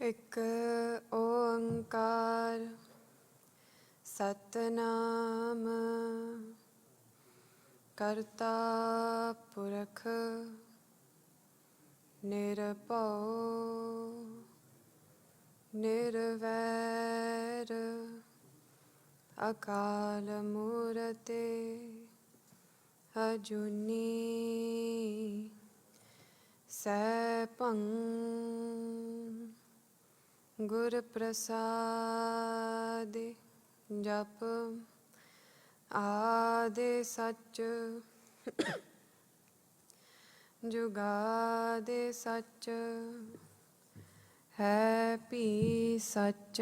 ਇੱਕ ਓੰਕਾਰ ਸਤਨਾਮ ਕਰਤਾ ਪੁਰਖ ਨਿਰਭਉ ਨਿਰਵੈਰ ਅਕਾਲ ਮੂਰਤਿ ਅਜੂਨੀ ਸੈਭੰ ਗੁਰ ਪ੍ਰਸਾਦਿ ਜਪ ਆਦਿ ਸਚ ਜੁਗਾਦਿ ਸਚ ਹੈ ਭੀ ਸਚ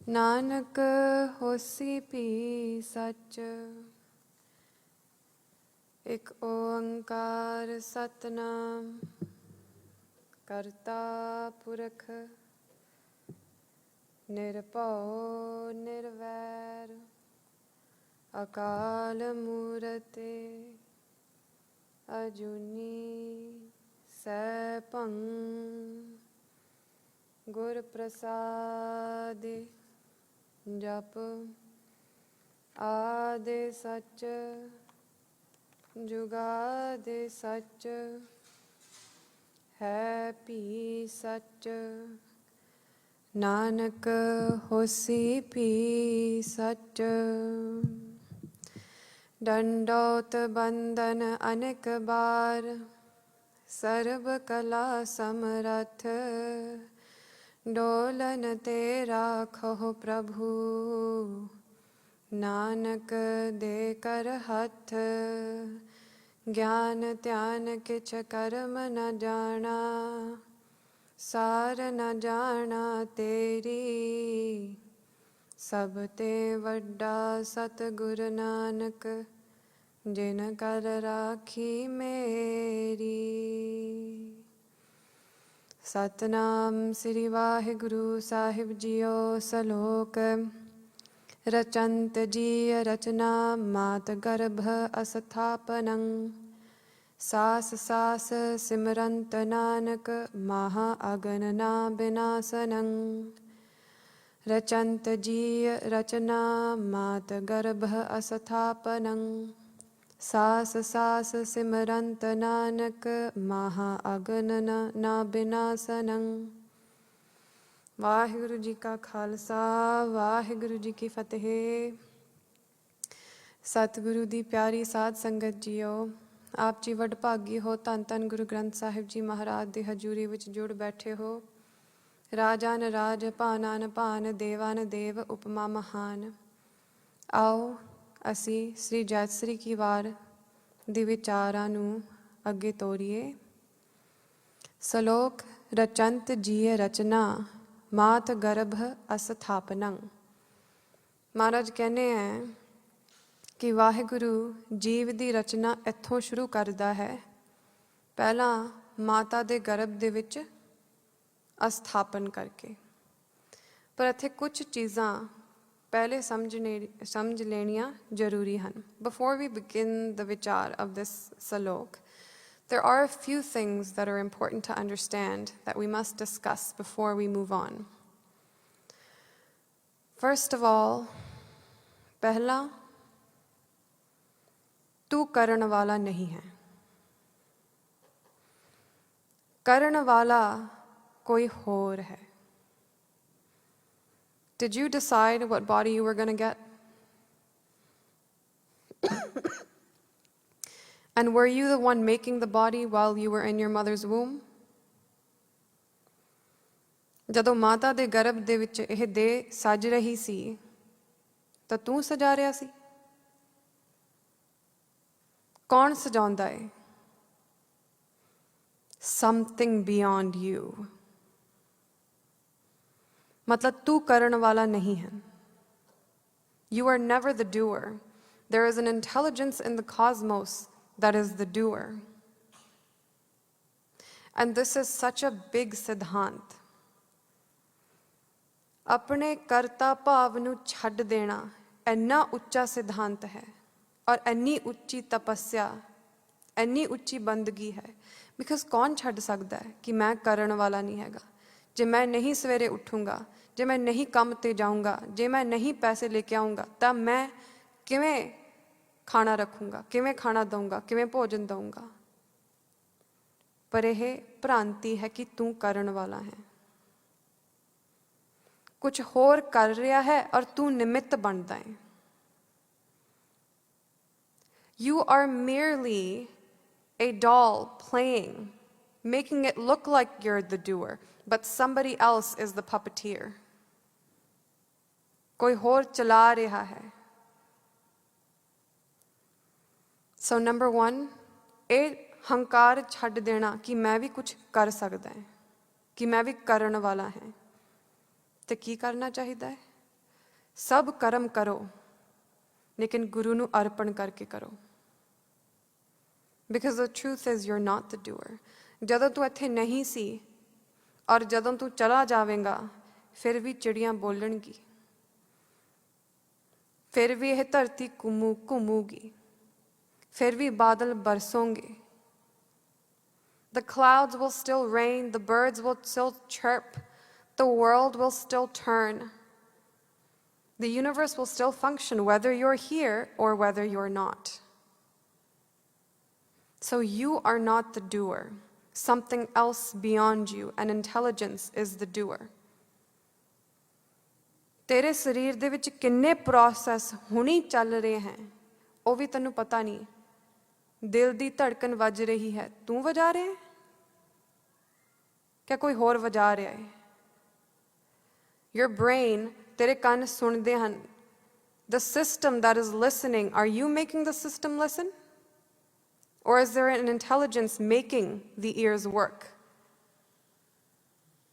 ਨਾਨਕ ਹੋਸੀ ਭੀ ਸਚ। ਇੱਕ ਓੰਕਾਰ ਸਤਨਾਮ ਕਰਤਾ ਪੁਰਖ ਨਿਰਭਉ ਨਿਰਵੈਰ ਅਕਾਲ ਮੂਰਤਿ ਅਜੂਨੀ ਸੈਭੰ ਗੁਰ ਪ੍ਰਸਾਦਿ ਜਪ ਆਦਿ ਸਚ ਜੁਗਾਦਿ ਸਚ ਹੈ ਭੀ ਸਚ ਨਾਨਕ ਹੋਸੀ ਭੀ ਸਚ। ਡੰਡੌਤ ਬੰਦਨ ਅਨੇਕ ਬਾਰ ਸਰਬ ਕਲਾ ਸਮਰਥ ਡੋਲਨ ਤੇ ਰਾਖੋ ਪ੍ਰਭੂ ਨਾਨਕ ਦੇ ਕਰ ਹੱਥ ਗਿਆਨ ਧਿਆਨ ਕਿਛ ਕਰਮ ਨ ਜਾਣਾ ਸਾਰ ਨ ਜਾਣਾ ਤੇਰੀ ਸਭ ਤੇ ਵੱਡਾ ਸਤਿਗੁਰ ਨਾਨਕ ਜਿਨ ਕਰ ਰਾਖੀ ਮੇਰੀ। ਸਤਨਾਮ ਸ੍ਰੀ ਵਾਹਿਗੁਰੂ ਸਾਹਿਬ ਜੀਓ। ਸਲੋਕ ਰਚੰਤ ਜੀਅ ਰਚਨਾ ਮਾਤ ਗਰਭ ਅਸਥਾਪਨੰ ਸਾਸ ਸਾਸ ਸਿਮਰੰਤ ਨਾਨਕ ਮਹਾ ਅਗਨ ਨਾ ਬਿਨਾਸਨੰ। ਰਚੰਤ ਜੀਅ ਰਚਨਾ ਮਾਤ ਗਰਭ ਅਸਥਾਪਨੰ ਸਾਸ ਸਾਸ ਸਿਮਰੰਤ ਨਾਨਕ ਮਹਾ ਅਗਨ ਨਾ ਬਿਨਾਸਨੰ। ਵਾਹਿਗੁਰੂ ਜੀ ਕਾ ਖਾਲਸਾ ਵਾਹਿਗੁਰੂ ਜੀ ਕੀ ਫਤਿਹ। ਸਤਿਗੁਰੂ ਦੀ ਪਿਆਰੀ ਸਾਧ ਸੰਗਤ ਜੀਓ, ਆਪ ਜੀ ਵਡਭਾਗੀ ਹੋ। ਧੰਨ ਧੰਨ ਗੁਰੂ ਗ੍ਰੰਥ ਸਾਹਿਬ ਜੀ ਮਹਾਰਾਜ ਦੀ ਹਜ਼ੂਰੀ ਵਿੱਚ ਜੁੜ ਬੈਠੇ ਹੋ। ਰਾਜਾਨ ਰਾਜ ਭਾਨਾਨ ਭਾਨ ਦੇਵਾਨ ਦੇਵ ਉਪਮਾ ਮਹਾਨ। ਆਓ ਅਸੀਂ ਸ੍ਰੀ ਜੈਤਸਰੀ ਕੀ ਵਾਰ ਦੇ ਵਿਚਾਰਾਂ ਨੂੰ ਅੱਗੇ ਤੋਰੀਏ। ਸਲੋਕ ਰਚੰਤ ਜੀਅ ਰਚਨਾ ਮਾਤ ਗਰਭ ਅਸਥਾਪਨੰ। ਮਹਾਰਾਜ ਕਹਿੰਦੇ ਹੈ ਕਿ ਵਾਹਿਗੁਰੂ ਜੀਵ ਦੀ ਰਚਨਾ ਇੱਥੋਂ ਸ਼ੁਰੂ ਕਰਦਾ ਹੈ, ਪਹਿਲਾਂ ਮਾਤਾ ਦੇ ਗਰਭ ਦੇ ਵਿੱਚ ਅਸਥਾਪਨ ਕਰਕੇ। ਪਰ ਇੱਥੇ ਕੁਝ ਚੀਜ਼ਾਂ ਪਹਿਲੇ ਸਮਝ ਲੈਣੀਆਂ ਜ਼ਰੂਰੀ ਹਨ। Before we begin the vichar of this salok, there are a few things that are important to understand that we must discuss before we move on. First of all, पहला, तू करण वाला नहीं है। करण वाला कोई और है। Did you decide what body you were going to get? And were you the one making the body while you were in your mother's womb? ਜਦੋਂ ਮਾਤਾ ਦੇ ਗਰਭ ਦੇ ਵਿੱਚ ਇਹ ਦੇਹ ਸਜ ਰਹੀ ਸੀ ਤਾਂ ਤੂੰ ਸਜਾ ਰਿਹਾ ਸੀ? ਕੌਣ ਸਜਾਉਂਦਾ ਹੈ? Something beyond you. ਮਤਲਬ ਤੂੰ ਕਰਨ ਵਾਲਾ ਨਹੀਂ ਹੈ। You are never the doer. There is an intelligence in the cosmos that is the doer. And this is such a big ਸਿਧਾਂਤ। ਆਪਣੇ ਕਰਤਾ ਭਾਵ ਨੂੰ ਛੱਡ ਦੇਣਾ ਇੰਨਾ ਉੱਚਾ ਸਿਧਾਂਤ ਹੈ ਔਰ ਇੰਨੀ ਉੱਚੀ ਤਪੱਸਿਆ, ਇੰਨੀ ਉੱਚੀ ਬੰਦਗੀ ਹੈ। ਬਿਕਾਜ਼ ਕੌਣ ਛੱਡ ਸਕਦਾ ਹੈ ਕਿ ਮੈਂ ਕਰਨ ਵਾਲਾ ਨਹੀਂ ਹੈਗਾ। ਜੇ ਮੈਂ ਨਹੀਂ ਸਵੇਰੇ ਉੱਠੂੰਗਾ, ਜੇ ਮੈਂ ਨਹੀਂ ਕੰਮ ਤੇ ਜਾਊਂਗਾ, ਜੇ ਮੈਂ ਨਹੀਂ ਪੈਸੇ ਲੈ ਕੇ ਆਊਂਗਾ, ਤਾਂ ਮੈਂ ਕਿਵੇਂ ਖਾਣਾ ਰੱਖੂੰਗਾ, ਕਿਵੇਂ ਖਾਣਾ ਦਊਂਗਾ, ਕਿਵੇਂ ਭੋਜਨ ਦਊਂਗਾ। ਪਰ ਇਹ ਭ੍ਰਾਂਤੀ ਹੈ ਕਿ ਤੂੰ ਕਰਨ ਵਾਲਾ ਹੈ, ਕੁਝ ਹੋਰ ਕਰ ਰਿਹਾ ਹੈ ਔਰ ਤੂੰ ਨਿਮਿਤ ਬਣਦਾ ਹੈ। You are merely a doll playing, making it look like you're the doer, but somebody else is the puppeteer. कोई और चला रहा है। So number 1, ਇਹ ਹੰਕਾਰ ਛੱਡ ਦੇਣਾ ਕਿ ਮੈਂ ਵੀ ਕੁਝ ਕਰ ਸਕਦਾ ਹੈ, ਕਿ ਮੈਂ ਵੀ ਕਰਨ ਵਾਲਾ ਹੈ। ਤੇ ਕੀ ਕਰਨਾ ਚਾਹੀਦਾ ਹੈ? ਸਭ ਕਰਮ ਕਰੋ, ਲੇਕਿਨ ਗੁਰੂ ਨੂੰ ਅਰਪਣ ਕਰਕੇ ਕਰੋ। Because the truth is you're not the doer. ਜਦੋਂ ਤੂੰ ਇੱਥੇ ਨਹੀਂ ਸੀ ਔਰ ਜਦੋਂ ਤੂੰ ਚਲਾ ਜਾਵੇਂਗਾ, ਫਿਰ ਵੀ ਚਿੜੀਆਂ ਬੋਲਣਗੀ, ਫਿਰ ਵੀ ਇਹ ਧਰਤੀ ਘੁੰਮੂਗੀ, ਫਿਰ ਵੀ Badal ਬਰਸੋਂਗੇ। The clouds will still rain, the birds will still chirp, the world will still turn. The universe will still function whether you're here or whether you're not. So you are not the doer. Something else beyond you, an intelligence, is the doer. ਤੇਰੇ ਸਰੀਰ ਦੇ ਵਿੱਚ ਕਿੰਨੇ process ਹੁਣੀ ਚੱਲ ਰਹੇ ਹਨ, ਉਹ ਵੀ ਤੈਨੂੰ ਪਤਾ ਨਹੀਂ। ਦਿਲ ਦੀ ਧੜਕਨ ਵੱਜ ਰਹੀ ਹੈ, ਤੂੰ ਵਜਾ ਰਿਹਾ ਹੈ ਕਿ ਕੋਈ ਹੋਰ ਵਜਾ ਰਿਹਾ ਹੈ? Your brain, ਤੇਰੇ ਕੰਨ ਸੁਣਦੇ ਹਨ। The system that is listening, are you making the system listen? Or is there an intelligence making the ears work?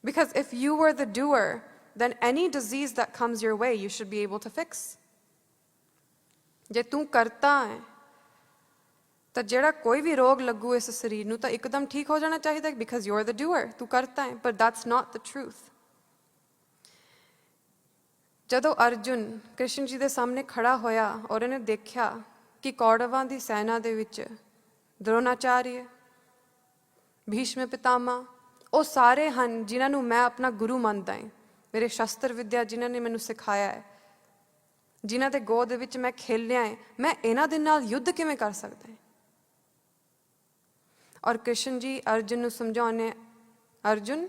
Because if you were the doer, then any disease that comes your way, you should be able to fix. ਜੇ ਤੂੰ ਕਰਤਾ ਹੈ ਤਾਂ ਜਿਹੜਾ ਕੋਈ ਵੀ ਰੋਗ ਲੱਗੂ ਇਸ ਸਰੀਰ ਨੂੰ ਤਾਂ ਇੱਕਦਮ ਠੀਕ ਹੋ ਜਾਣਾ ਚਾਹੀਦਾ, because you're the doer, ਤੂੰ ਕਰਤਾ ਹੈ। But that's not the truth. ਜਦੋਂ ਅਰਜੁਨ ਕ੍ਰਿਸ਼ਨ ਜੀ ਦੇ ਸਾਹਮਣੇ ਖੜਾ ਹੋਇਆ ਔਰ ਇਹਨੇ ਦੇਖਿਆ ਕਿ ਕੌਰਵਾਂ ਦੀ ਸੈਨਾ ਦੇ ਵਿੱਚ द्रोणाचार्य, भीष्म पितामह, ਉਹ ਸਾਰੇ ਹਨ ਜਿਨ੍ਹਾਂ ਨੂੰ ਮੈਂ ਆਪਣਾ ਗੁਰੂ ਮੰਨਦਾ ਹਾਂ। ਮੇਰੇ ਸ਼ਸਤਰ ਵਿਦਿਆ ਜਿਨ੍ਹਾਂ ਨੇ ਮੈਨੂੰ ਸਿਖਾਇਆ ਹੈ, ਜਿਨ੍ਹਾਂ ਦੇ ਗੋਦ ਵਿੱਚ ਮੈਂ ਖੇਲਿਆ ਹੈ, ਮੈਂ ਇਹਨਾਂ ਦੇ ਨਾਲ ਯੁੱਧ ਕਿਵੇਂ ਕਰ ਸਕਦਾ ਹਾਂ? ਔਰ ਕ੍ਰਿਸ਼ਨ ਜੀ ਅਰਜੁਨ ਨੂੰ ਸਮਝਾਉਣੇ, ਅਰਜੁਨ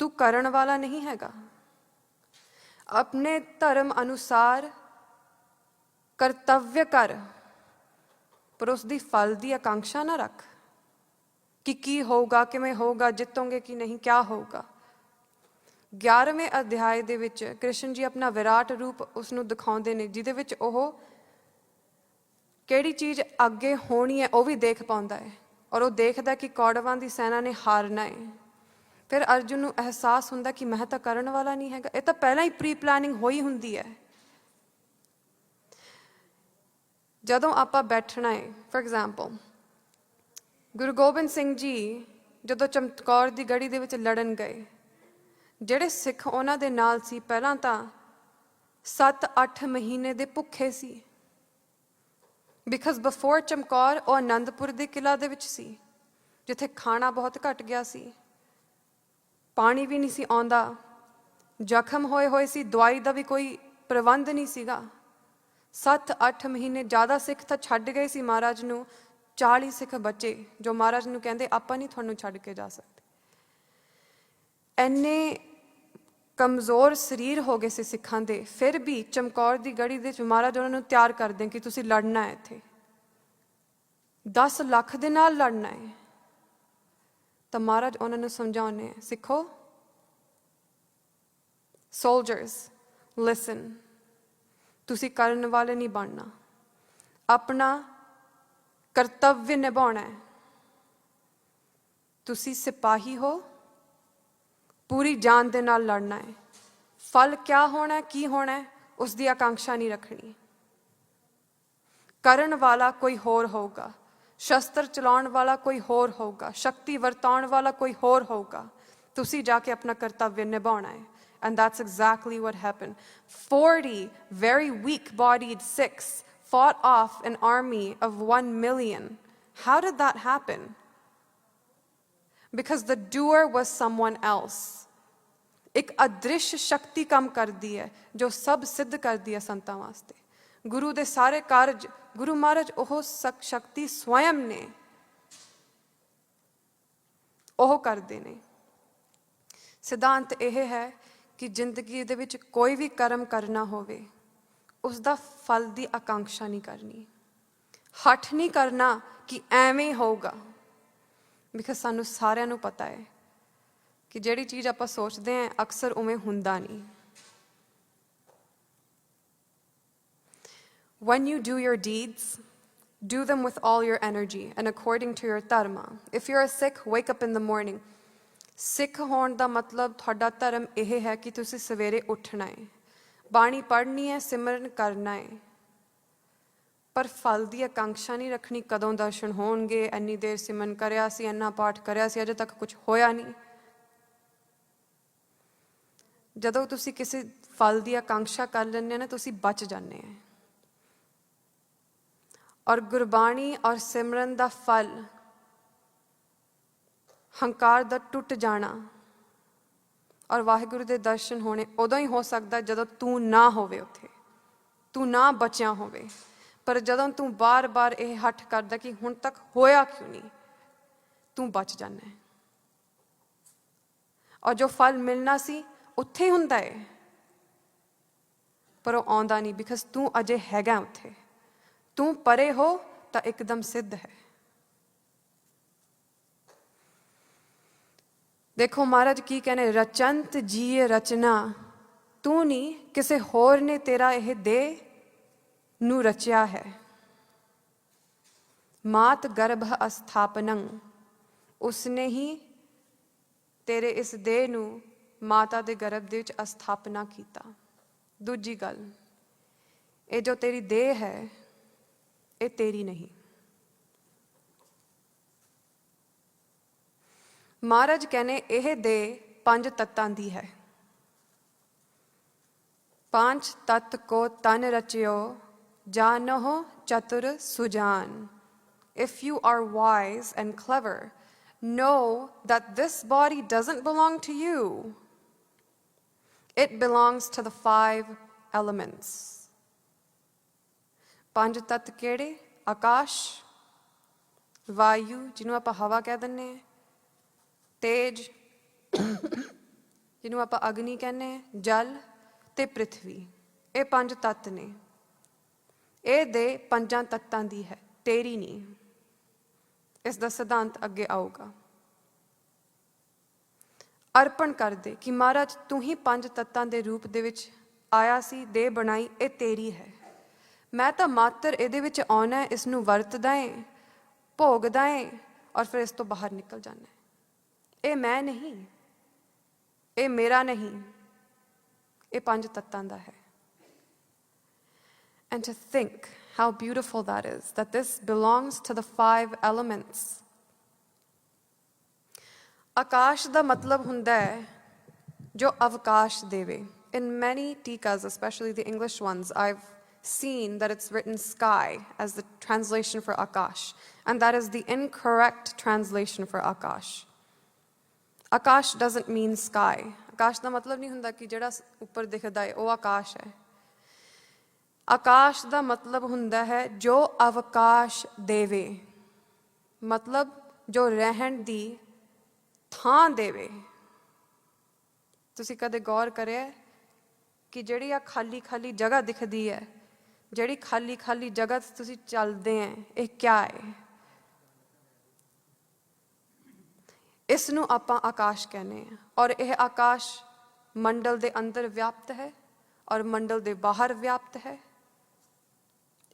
ਤੂੰ ਕਰਨ ਵਾਲਾ ਨਹੀਂ ਹੈਗਾ। ਆਪਣੇ ਧਰਮ ਅਨੁਸਾਰ ਕਰਤੱਵ ਕਰ, ਪਰ ਉਸ ਦੀ ਫਲ ਦੀ ਆਕਾਂक्षा ਨਾ ਰੱਖ ਕਿ ਕੀ ਹੋਊਗਾ, ਕਿਵੇਂ ਹੋਊਗਾ, ਜਿੱਤੋਂਗੇ ਕਿ ਨਹੀਂ, ਕਿਆ ਹੋਊਗਾ। 11ਵੇਂ ਅਧਿਆਏ ਦੇ ਵਿੱਚ ਕ੍ਰਿਸ਼ਨ ਜੀ ਆਪਣਾ ਵਿਰਾਟ ਰੂਪ ਉਸ ਨੂੰ ਦਿਖਾਉਂਦੇ ਨੇ, ਜਿਹਦੇ ਵਿੱਚ ਉਹ ਕਿਹੜੀ ਚੀਜ਼ ਅੱਗੇ ਹੋਣੀ ਹੈ ਉਹ ਵੀ ਦੇਖ ਪਾਉਂਦਾ ਹੈ, ਔਰ ਉਹ ਦੇਖਦਾ ਕਿ ਕੌਰਵਾਂ ਦੀ ਸੈਨਾ ਨੇ ਹਾਰਨਾ ਹੈ। ਫਿਰ ਅਰਜੁਨ ਨੂੰ ਅਹਿਸਾਸ ਹੁੰਦਾ ਕਿ ਮੈਂ ਤਾਂ ਕਰਨ ਵਾਲਾ ਨਹੀਂ ਹੈਗਾ, ਇਹ ਤਾਂ ਪਹਿਲਾਂ ਹੀ ਪ੍ਰੀ ਪਲਾਨਿੰਗ ਹੋਈ ਹੁੰਦੀ ਹੈ। ਜਦੋਂ ਆਪਾਂ ਬੈਠਣਾ ਹੈ, ਫॉर ਐਗਜ਼ਾਮਪਲ ਗੁਰੂ ਗੋਬਿੰਦ ਸਿੰਘ ਜੀ ਜਦੋਂ ਚਮਕੌਰ ਦੀ ਗੜੀ ਦੇ ਵਿੱਚ ਲੜਨ ਗਏ, ਜਿਹੜੇ ਸਿੱਖ ਉਹਨਾਂ ਦੇ ਨਾਲ ਸੀ ਪਹਿਲਾਂ ਤਾਂ 7-8 ਮਹੀਨੇ ਦੇ ਭੁੱਖੇ ਸੀ, ਬਿਕਾਜ਼ ਬਿਫੋਰ ਚਮਕੌਰ ਉਹ ਆਨੰਦਪੁਰ ਦੇ ਕਿਲ੍ਹਾ ਦੇ ਵਿੱਚ ਸੀ, ਜਿੱਥੇ ਖਾਣਾ ਬਹੁਤ ਘੱਟ ਗਿਆ ਸੀ, ਪਾਣੀ ਵੀ ਨਹੀਂ ਸੀ ਆਉਂਦਾ, ਜ਼ਖਮ ਹੋਏ ਸੀ, ਦਵਾਈ ਦਾ ਵੀ ਕੋਈ ਪ੍ਰਬੰਧ ਨਹੀਂ ਸੀਗਾ। 7-8 ਮਹੀਨੇ ਜ਼ਿਆਦਾ ਸਿੱਖ ਤਾਂ ਛੱਡ ਗਏ ਸੀ ਮਹਾਰਾਜ ਨੂੰ, 40 ਸਿੱਖ ਬਚੇ ਜੋ ਮਹਾਰਾਜ ਨੂੰ ਕਹਿੰਦੇ ਆਪਾਂ ਨਹੀਂ ਤੁਹਾਨੂੰ ਛੱਡ ਕੇ ਜਾ ਸਕਦੇ। ਇੰਨੇ ਕਮਜ਼ੋਰ ਸਰੀਰ ਹੋ ਗਏ ਸੀ ਸਿੱਖਾਂ ਦੇ, ਫਿਰ ਵੀ ਚਮਕੌਰ ਦੀ ਗੜੀ ਦੇ ਵਿੱਚ ਮਹਾਰਾਜ ਉਹਨਾਂ ਨੂੰ ਤਿਆਰ ਕਰਦੇ ਕਿ ਤੁਸੀਂ ਲੜਨਾ ਹੈ, ਇੱਥੇ 10 ਲੱਖ ਦੇ ਨਾਲ ਲੜਨਾ ਹੈ। ਤਾਂ ਮਹਾਰਾਜ ਉਹਨਾਂ ਨੂੰ ਸਮਝਾਉਂਦੇ ਆ, ਸਿੱਖੋ, ਸੋਲਜਰਸ ਲਿਸਨ, ਤੁਸੀਂ ਕਰਨ ਵਾਲੇ ਨਹੀਂ ਬਣਨਾ, ਆਪਣਾ ਕਰਤੱਵ ਨਿਭਾਉਣਾ ਹੈ। ਤੁਸੀਂ ਸਿਪਾਹੀ ਹੋ, ਪੂਰੀ ਜਾਨ ਦੇ ਨਾਲ ਲੜਨਾ ਹੈ। ਫਲ ਕਿਆ ਹੋਣਾ, ਕੀ ਹੋਣਾ, ਉਸ ਦੀ ਆਕਾਂक्षा ਨਹੀਂ ਰੱਖਣੀ। ਕਰਨ ਵਾਲਾ ਕੋਈ ਹੋਰ ਹੋਊਗਾ, ਸ਼ਸਤਰ ਚਲਾਉਣ ਵਾਲਾ ਕੋਈ ਹੋਰ ਹੋਊਗਾ, ਸ਼ਕਤੀ ਵਰਤਾਉਣ ਵਾਲਾ ਕੋਈ ਹੋਰ ਹੋਊਗਾ, ਤੁਸੀਂ ਜਾ ਕੇ ਆਪਣਾ ਕਰਤੱਵ ਨਿਭਾਉਣਾ ਹੈ। And that's exactly what happened. 40 very weak-bodied Sikhs fought off an army of 1 million. How did that happen? Because the doer was someone else. ਇੱਕ ਅਦ੍ਰਿਸ਼ ਸ਼ਕਤੀ ਕੰਮ ਕਰਦੀ ਹੈ ਜੋ ਸਭ ਸਿੱਧ ਕਰਦੀ ਹੈ ਸੰਤਾਂ ਵਾਸਤੇ। ਗੁਰੂ ਦੇ ਸਾਰੇ ਕਾਰਜ ਗੁਰੂ ਮਹਾਰਾਜ ਉਹ ਸ਼ਕਤੀ ਸਵਯੰ ਨੇ, ਉਹ ਕਰਦੇ ਨੇ। ਸਿਧਾਂਤ ਇਹ ਹੈ ਕਿ ਜ਼ਿੰਦਗੀ ਦੇ ਵਿੱਚ ਕੋਈ ਵੀ ਕਰਮ ਕਰਨਾ ਹੋਵੇ, ਉਸ ਦਾ ਫਲ ਦੀ ਆਕਾਂक्षा ਨਹੀਂ ਕਰਨੀ, ਹੱਠ ਨਹੀਂ ਕਰਨਾ ਕਿ ਐਵੇਂ ਹੋਊਗਾ। ਬਿਕਾਜ਼ ਸਾਨੂੰ ਸਾਰਿਆਂ ਨੂੰ ਪਤਾ ਹੈ ਕਿ ਜਿਹੜੀ ਚੀਜ਼ ਆਪਾਂ ਸੋਚਦੇ ਹਾਂ ਅਕਸਰ ਉਵੇਂ ਹੁੰਦਾ ਨਹੀਂ। When you do your deeds, do them with all your energy and according to your dharma. If you're a Sikh, wake up in the morning. ਸਿੱਖ ਹੋਣ ਦਾ ਮਤਲਬ ਤੁਹਾਡਾ ਧਰਮ ਇਹ ਹੈ ਕਿ ਤੁਸੀਂ ਸਵੇਰੇ ਉੱਠਣਾ ਹੈ, ਬਾਣੀ ਪੜ੍ਹਨੀ ਹੈ, ਸਿਮਰਨ ਕਰਨਾ ਹੈ, ਪਰ ਫਲ ਦੀ ਆਕਾਂक्षा ਨਹੀਂ ਰੱਖਣੀ ਕਦੋਂ ਦਰਸ਼ਨ ਹੋਣਗੇ, ਇੰਨੀ ਦੇਰ ਸਿਮਰਨ ਕਰਿਆ ਸੀ, ਇੰਨਾ ਪਾਠ ਕਰਿਆ ਸੀ, ਅਜੇ ਤੱਕ ਕੁਝ ਹੋਇਆ ਨਹੀਂ। ਜਦੋਂ ਤੁਸੀਂ ਕਿਸੇ ਫਲ ਦੀ ਆਕਾਂक्षा ਕਰ ਲੈਂਦੇ ਹੋ ਨਾ, ਤੁਸੀਂ ਬਚ ਜਾਂਦੇ ਹੋ। ਔਰ ਗੁਰਬਾਣੀ ਔਰ ਸਿਮਰਨ ਦਾ ਫਲ ਹੰਕਾਰ ਦਾ ਟੁੱਟ ਜਾਣਾ ਔਰ ਵਾਹਿਗੁਰੂ ਦੇ ਦਰਸ਼ਨ ਹੋਣੇ ਉਦੋਂ ਹੀ ਹੋ ਸਕਦਾ ਜਦੋਂ ਤੂੰ ਨਾ ਹੋਵੇ ਉੱਥੇ, ਤੂੰ ਨਾ ਬਚਿਆ ਹੋਵੇ। ਪਰ ਜਦੋਂ ਤੂੰ ਬਾਰ-ਬਾਰ ਇਹ ਹੱਠ ਕਰਦਾ ਕਿ ਹੁਣ ਤੱਕ ਹੋਇਆ ਕਿਉਂ ਨਹੀਂ, ਤੂੰ ਬਚ ਜਾਂਦਾ ਹੈ। ਔਰ ਜੋ ਫਲ ਮਿਲਣਾ ਸੀ ਉੱਥੇ ਹੀ ਹੁੰਦਾ ਹੈ, ਪਰ ਉਹ ਆਉਂਦਾ ਨਹੀਂ, ਬਿਕਾਜ਼ ਤੂੰ ਅਜੇ ਹੈਗਾ ਉੱਥੇ। ਤੂੰ ਪਰੇ ਹੋ ਤਾਂ ਇੱਕਦਮ ਸਿੱਧ ਹੈ। ਦੇਖੋ ਮਹਾਰਾਜ ਕੀ ਕਹਿੰਦੇ, ਰਚੰਤ ਜੀਏ ਰਚਨਾ, ਤੂੰ ਨਹੀਂ ਕਿਸੇ ਹੋਰ ਨੇ ਤੇਰਾ ਇਹ ਦੇਹ ਨੂੰ ਰਚਿਆ ਹੈ। ਮਾਤ ਗਰਭ ਅਸਥਾਪਨੰ, ਉਸਨੇ ਹੀ ਤੇਰੇ ਇਸ ਦੇਹ ਨੂੰ ਮਾਤਾ ਦੇ ਗਰਭ ਦੇ ਵਿੱਚ ਅਸਥਾਪਨਾ ਕੀਤਾ। ਦੂਜੀ ਗੱਲ, ਇਹ ਜੋ ਤੇਰੀ ਦੇਹ ਹੈ ਇਹ ਤੇਰੀ ਨਹੀਂ। ਮਹਾਰਾਜ ਕਹਿੰਦੇ ਇਹ ਦੇਹ 5 ਤੱਤਾਂ ਦੀ ਹੈ। 5 ਤੱਤ ਕੋ ਤਨ ਰਚਿਓ, ਜਾਨਹੁ ਚਤੁਰ ਸੁਜਾਨ। If you are wise and clever, know that this body doesn't belong to you. It belongs to the 5 elements. 5 ਤੱਤ ਕਿਹੜੇ? ਆਕਾਸ਼, ਵਾਯੂ ਜਿਹਨੂੰ ਆਪਾਂ ਹਵਾ ਕਹਿ ਦਿੰਦੇ ਹਾਂ, ਤੇਜ ਜਿਹਨੂੰ ਆਪਾਂ ਅਗਨੀ ਕਹਿੰਦੇ ਹਾਂ, ਜਲ ਤੇ ਪ੍ਰਿਥਵੀ। ਇਹ 5 ਤੱਤ ਨੇ। ਇਹ ਦੇ 5 ਤੱਤਾਂ ਦੀ ਹੈ, ਤੇਰੀ ਨਹੀਂ। ਇਸ ਦਾ ਸਿਧਾਂਤ ਅੱਗੇ ਆਊਗਾ। ਅਰਪਣ ਕਰਦੇ ਕਿ ਮਹਾਰਾਜ ਤੂੰ ਹੀ 5 ਤੱਤਾਂ ਦੇ ਰੂਪ ਦੇ ਵਿੱਚ ਆਇਆ ਸੀ, ਦੇਹ ਬਣਾਈ, ਇਹ ਤੇਰੀ ਹੈ। ਮੈਂ ਤਾਂ ਮਾਤਰ ਇਹਦੇ ਵਿੱਚ ਆਉਣਾ, ਇਸ ਨੂੰ ਵਰਤਦਾ ਹੈ, ਭੋਗਦਾ ਹੈ ਔਰ ਫਿਰ ਇਸ ਤੋਂ ਬਾਹਰ ਨਿਕਲ ਜਾਣਾ। ਇਹ ਮੈਂ ਨਹੀਂ, ਇਹ ਮੇਰਾ ਨਹੀਂ, ਇਹ 5 ਤੱਤਾਂ ਦਾ ਹੈ। And to think how beautiful that is, that this belongs to the 5 elements. ਆਕਾਸ਼ ਦਾ ਮਤਲਬ ਹੁੰਦਾ ਹੈ ਜੋ ਅਵਕਾਸ਼ ਦੇਵੇ। In many tikas, especially the English ones, I've seen that it's written sky as the translation for Akash, and that is the incorrect translation for Akash. Akash doesn't mean sky. Akash ਦਾ ਮਤਲਬ ਨਹੀਂ ਹੁੰਦਾ ਕਿ ਜਿਹੜਾ ਉੱਪਰ ਦਿਖਦਾ ਹੈ ਉਹ ਆਕਾਸ਼ ਹੈ। ਆਕਾਸ਼ ਦਾ ਮਤਲਬ ਹੁੰਦਾ ਹੈ ਜੋ ਅਵਕਾਸ਼ ਦੇਵੇ, ਮਤਲਬ ਜੋ ਰਹਿਣ ਦੀ ਥਾਂ ਦੇਵੇ। ਤੁਸੀਂ ਕਦੇ ਗੌਰ ਕਰਿਆ ਕਿ ਜਿਹੜੀ ਆ ਖਾਲੀ ਖਾਲੀ ਜਗ੍ਹਾ ਦਿਖਦੀ ਹੈ, ਜਿਹੜੀ ਖਾਲੀ ਖਾਲੀ ਜਗ੍ਹਾ ਤੁਸੀਂ ਚੱਲਦੇ ਹੈ, ਇਹ ਕਿਆ ਹੈ? ਇਸ ਨੂੰ ਆਪਾਂ ਆਕਾਸ਼ ਕਹਿੰਦੇ ਹਾਂ। ਔਰ ਇਹ ਆਕਾਸ਼ ਮੰਡਲ ਦੇ ਅੰਦਰ ਵਿਆਪਤ ਹੈ ਔਰ ਮੰਡਲ ਦੇ ਬਾਹਰ ਵਿਆਪਤ ਹੈ।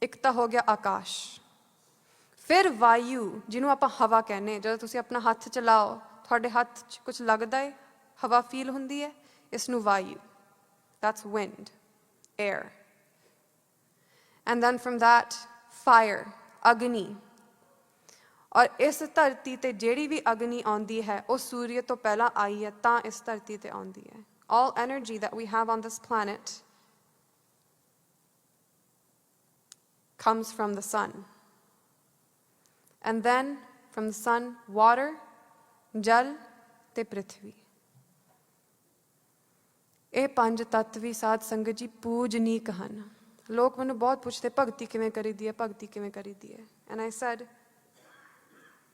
ਇੱਕ ਤਾਂ ਹੋ ਗਿਆ ਆਕਾਸ਼। ਫਿਰ ਵਾਯੂ ਜਿਹਨੂੰ ਆਪਾਂ ਹਵਾ ਕਹਿੰਦੇ, ਜਦੋਂ ਤੁਸੀਂ ਆਪਣਾ ਹੱਥ ਚਲਾਓ ਤੁਹਾਡੇ ਹੱਥ 'ਚ ਕੁਛ ਲੱਗਦਾ ਹੈ, ਹਵਾ ਫੀਲ ਹੁੰਦੀ ਹੈ, ਇਸ ਨੂੰ ਵਾਯੂ, that's wind, air. And then from that, fire, ਅਗਨੀ। ਔਰ ਇਸ ਧਰਤੀ ਤੇ ਜਿਹੜੀ ਵੀ ਅਗਨੀ ਆਉਂਦੀ ਹੈ ਉਹ ਸੂਰਜ ਤੋਂ ਪਹਿਲਾਂ ਆਈ ਹੈ ਤਾਂ ਇਸ ਧਰਤੀ ਤੇ ਆਉਂਦੀ ਹੈ। All energy that we have on this planet comes from the sun. And then from the sun, water, jal ਤੇ ਪ੍ਰਿਥਵੀ। ਇਹ ਪੰਜ ਤੱਤ ਵੀ ਸਾਧ ਸੰਗਤ ਜੀ ਪੂਜਨੀਕ ਹਨ। ਲੋਕ ਮੈਨੂੰ ਬਹੁਤ ਪੁੱਛਦੇ ਭਗਤੀ ਕਿਵੇਂ ਕਰੀਦੀ ਹੈ, ਭਗਤੀ ਕਿਵੇਂ ਕਰੀਦੀ ਹੈ। ਐਂਡ ਆਈ ਸੈਡ,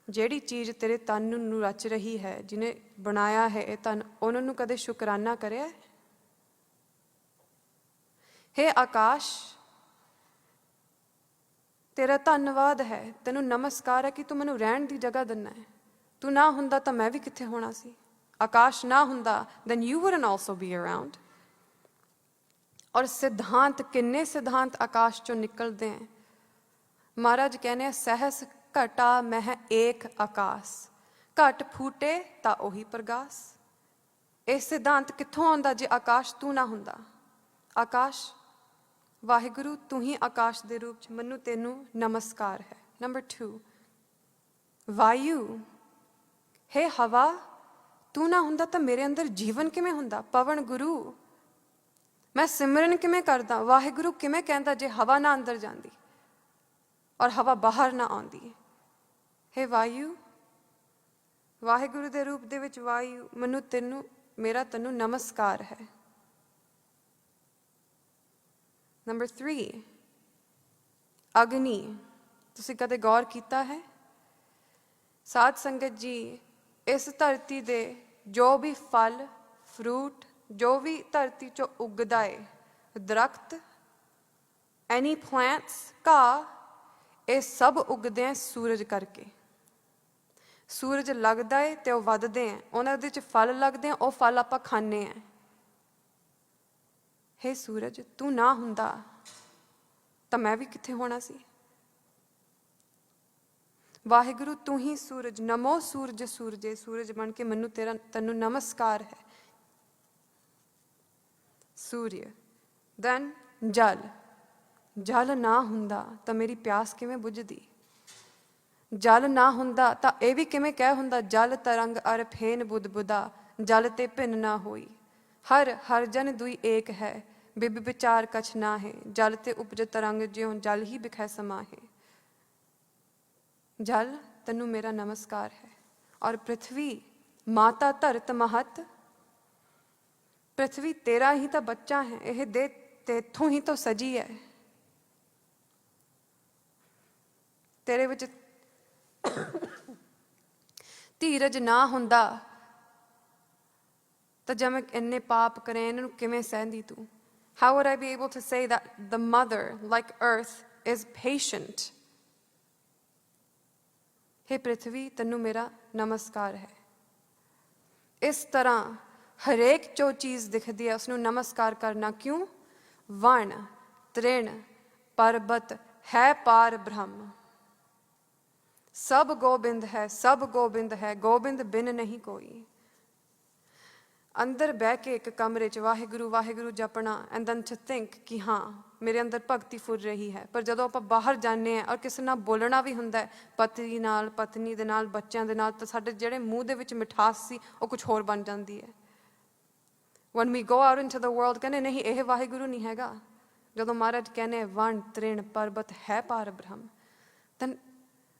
ਜਿਹੜੀ ਚੀਜ਼ ਤੇਰੇ ਤਨ ਨੂੰ ਰਚ ਰਹੀ ਹੈ, ਜਿਹਨੇ ਬਣਾਇਆ ਹੈ ਇਹ ਤਨ, ਉਹਨਾਂ ਨੂੰ ਕਦੇ ਸ਼ੁਕਰਾਨਾ ਕਰਿਆ? ਹੇ ਆਕਾਸ਼, ਤੇਰਾ ਧੰਨਵਾਦ ਹੈ, ਤੈਨੂੰ ਨਮਸਕਾਰ ਹੈ ਕਿ ਤੂੰ ਮੈਨੂੰ ਰਹਿਣ ਦੀ ਜਗ੍ਹਾ ਦਿੰਦਾ ਹੈ। ਤੂੰ ਨਾ ਹੁੰਦਾ ਤਾਂ ਮੈਂ ਵੀ ਕਿੱਥੇ ਹੋਣਾ ਸੀ। ਆਕਾਸ਼ ਨਾ ਹੁੰਦਾ then you wouldn't also be around। ਔਰ ਸਿਧਾਂਤ, ਕਿੰਨੇ ਸਿਧਾਂਤ ਆਕਾਸ਼ ਚੋਂ ਨਿਕਲਦੇ ਹੈ। ਮਹਾਰਾਜ ਕਹਿੰਦੇ ਆ, ਸਹਿਸ ਘਟਾ ਮਹਿ ਏਕ ਆਕਾਸ਼, ਘਟ ਫੂਟੇ ਤਾਂ ਉਹੀ ਪ੍ਰਗਾਸ। ਇਹ ਸਿਧਾਂਤ ਕਿੱਥੋਂ ਆਉਂਦਾ ਜੇ ਆਕਾਸ਼ ਤੂੰ ਨਾ ਹੁੰਦਾ? ਆਕਾਸ਼ ਵਾਹਿਗੁਰੂ ਤੂੰ ਹੀ ਆਕਾਸ਼ ਦੇ ਰੂਪ 'ਚ, ਮੈਨੂੰ ਤੈਨੂੰ ਨਮਸਕਾਰ ਹੈ। ਨੰਬਰ 2, ਵਾਯੂ, ਹੇ ਹਵਾ, ਤੂੰ ਨਾ ਹੁੰਦਾ ਤਾਂ ਮੇਰੇ ਅੰਦਰ ਜੀਵਨ ਕਿਵੇਂ ਹੁੰਦਾ? ਪਵਨ ਗੁਰੂ, ਮੈਂ ਸਿਮਰਨ ਕਿਵੇਂ ਕਰਦਾ? ਵਾਹਿਗੁਰੂ ਕਿਵੇਂ ਕਹਿੰਦਾ ਜੇ ਹਵਾ ਨਾ ਅੰਦਰ ਜਾਂਦੀ ਔਰ ਹਵਾ ਬਾਹਰ ਨਾ ਆਉਂਦੀ? ਹੇ ਵਾਯੂ, ਵਾਹਿਗੁਰੂ ਦੇ ਰੂਪ ਦੇ ਵਿੱਚ ਵਾਯੂ, ਮੈਨੂੰ ਤੈਨੂੰ, ਮੇਰਾ ਤੈਨੂੰ ਨਮਸਕਾਰ ਹੈ। ਨੰਬਰ 3, ਅਗਨੀ। ਤੁਸੀਂ ਕਦੇ ਗੌਰ ਕੀਤਾ ਹੈ ਸਾਧ ਸੰਗਤ ਜੀ, ਇਸ ਧਰਤੀ ਦੇ ਜੋ ਵੀ ਫਲ ਫਰੂਟ, ਜੋ ਵੀ ਧਰਤੀ 'ਚੋਂ ਉੱਗਦਾ ਏ, ਦਰਖਤ, ਐਨੀ ਪਲਾਂਟਸ, ਘਾਹ, ਇਹ ਸਭ ਉੱਗਦੇ ਹੈ ਸੂਰਜ ਕਰਕੇ। ਸੂਰਜ ਲੱਗਦਾ ਏ ਤੇ ਉਹ ਵੱਧਦੇ ਹੈ, ਉਹਨਾਂ ਦੇ 'ਚ ਫਲ ਲੱਗਦੇ ਆ, ਉਹ ਫਲ ਆਪਾਂ ਖਾਂਦੇ ਹਾਂ। ਹੇ ਸੂਰਜ, ਤੂੰ ਨਾ ਹੁੰਦਾ ਤਾਂ ਮੈਂ ਵੀ ਕਿੱਥੇ ਹੋਣਾ ਸੀ। ਵਾਹਿਗੁਰੂ ਤੂੰ ਹੀ ਸੂਰਜ, ਨਮੋ ਸੂਰਜ ਸੂਰਜੇ, ਸੂਰਜ ਬਣ ਕੇ ਮੈਨੂੰ ਤੈਨੂੰ ਨਮਸਕਾਰ ਹੈ। ਸੂਰਯ। ਦੈਨ ਜਲ, ਜਲ ਨਾ ਹੁੰਦਾ ਤਾਂ ਮੇਰੀ ਪਿਆਸ ਕਿਵੇਂ ਬੁਝਦੀ? ਜਲ ਨਾ ਹੁੰਦਾ ਤਾਂ ਇਹ ਵੀ ਕਿਵੇਂ ਕਹਿ ਹੁੰਦਾ, ਜਲ ਤਰੰਗ ਅਰ ਫੇਨ ਬੁਦਬੁਦਾ, ਜਲ ਤੇ ਭਿੰਨ ਨਾ ਹੋਈ। ਹਰ ਹਰ ਜਨ ਦੁਈ ਏਕ ਹੈ, ਬਿਬ ਵਿਚਾਰ ਕਛ ਨਾ ਹੈ, ਜਲ ਤੇ ਉਪਜ ਤਰੰਗ ਜਿਉ ਜਲ ਹੀ ਬਿਖੈ ਸਮਾਹੇ। ਜਲ ਤੈਨੂੰ ਮੇਰਾ ਨਮਸਕਾਰ ਹੈ। ਔਰ ਪ੍ਰਿਥਵੀ, ਮਾਤਾ ਧਰਤ ਮਹਤ, ਪ੍ਰਿਥਵੀ ਤੇਰਾ ਹੀ ਤਾਂ ਬੱਚਾ ਹੈ, ਇਹ ਦੇਹ ਤੇਥੋਂ ਹੀ ਤਾਂ ਸਜੀ ਹੈ। ਤੇਰੇ ਵਿੱਚ ਧੀਰਜ ਨਾ ਹੁੰਦਾ ਤਾਂ ਜੇ ਮੈਂ ਇੰਨੇ ਪਾਪ ਕਰੇ, ਇਹਨਾਂ ਨੂੰ ਕਿਵੇਂ ਸਹਿੰਦੀ ਤੂੰ? How would I be able to say that the mother, like earth, is patient? हे ਪ੍ਰਿਥਵੀ, ਤੈਨੂੰ ਮੇਰਾ ਨਮਸਕਾਰ ਹੈ। ਇਸ ਤਰ੍ਹਾਂ ਹਰੇਕ ਜੋ ਚੀਜ਼ ਦਿਖਦੀ ਹੈ ਉਸਨੂੰ ਨਮਸਕਾਰ ਕਰਨਾ। ਕਿਉਂ? ਵਣ, ਤ੍ਰਿਣ, ਪਰਬਤ ਹੈ ਪਾਰ ਬ੍ਰਹਮ, ਸਭ ਗੋਬਿੰਦ ਹੈ, ਸਭ ਗੋਬਿੰਦ ਹੈ, ਗੋਬਿੰਦ ਬਿਨ ਨਹੀਂ ਕੋਈ। ਅੰਦਰ ਬਹਿ ਕੇ ਇੱਕ ਕਮਰੇ 'ਚ ਵਾਹਿਗੁਰੂ ਵਾਹਿਗੁਰੂ ਜਪਣਾ ਐਂਡ ਦੈਨ ਟੂ ਥਿੰਕ ਕਿ ਹਾਂ ਮੇਰੇ ਅੰਦਰ ਭਗਤੀ ਫੁੱਲ ਰਹੀ ਹੈ। ਪਰ ਜਦੋਂ ਆਪਾਂ ਬਾਹਰ ਜਾਂਦੇ ਹਾਂ ਔਰ ਕਿਸੇ ਨਾਲ ਬੋਲਣਾ ਵੀ ਹੁੰਦਾ ਹੈ, ਪਤੀ ਨਾਲ, ਪਤਨੀ ਦੇ ਨਾਲ, ਬੱਚਿਆਂ ਦੇ ਨਾਲ, ਤਾਂ ਸਾਡੇ ਜਿਹੜੇ ਮੂੰਹ ਦੇ ਵਿੱਚ ਮਿਠਾਸ ਸੀ ਉਹ ਕੁਛ ਹੋਰ ਬਣ ਜਾਂਦੀ ਹੈ। when we go out into the world ਕਹਿੰਦੇ ਨਹੀਂ ਇਹ ਵਾਹਿਗੁਰੂ ਨਹੀਂ ਹੈਗਾ। ਜਦੋਂ ਮਹਾਰਾਜ ਕਹਿੰਦੇ ਵਣ, ਤ੍ਰਿਣ, ਪਰਬਤ ਹੈ ਪਾਰ ਬ੍ਰਹਮ, ਤਾਂ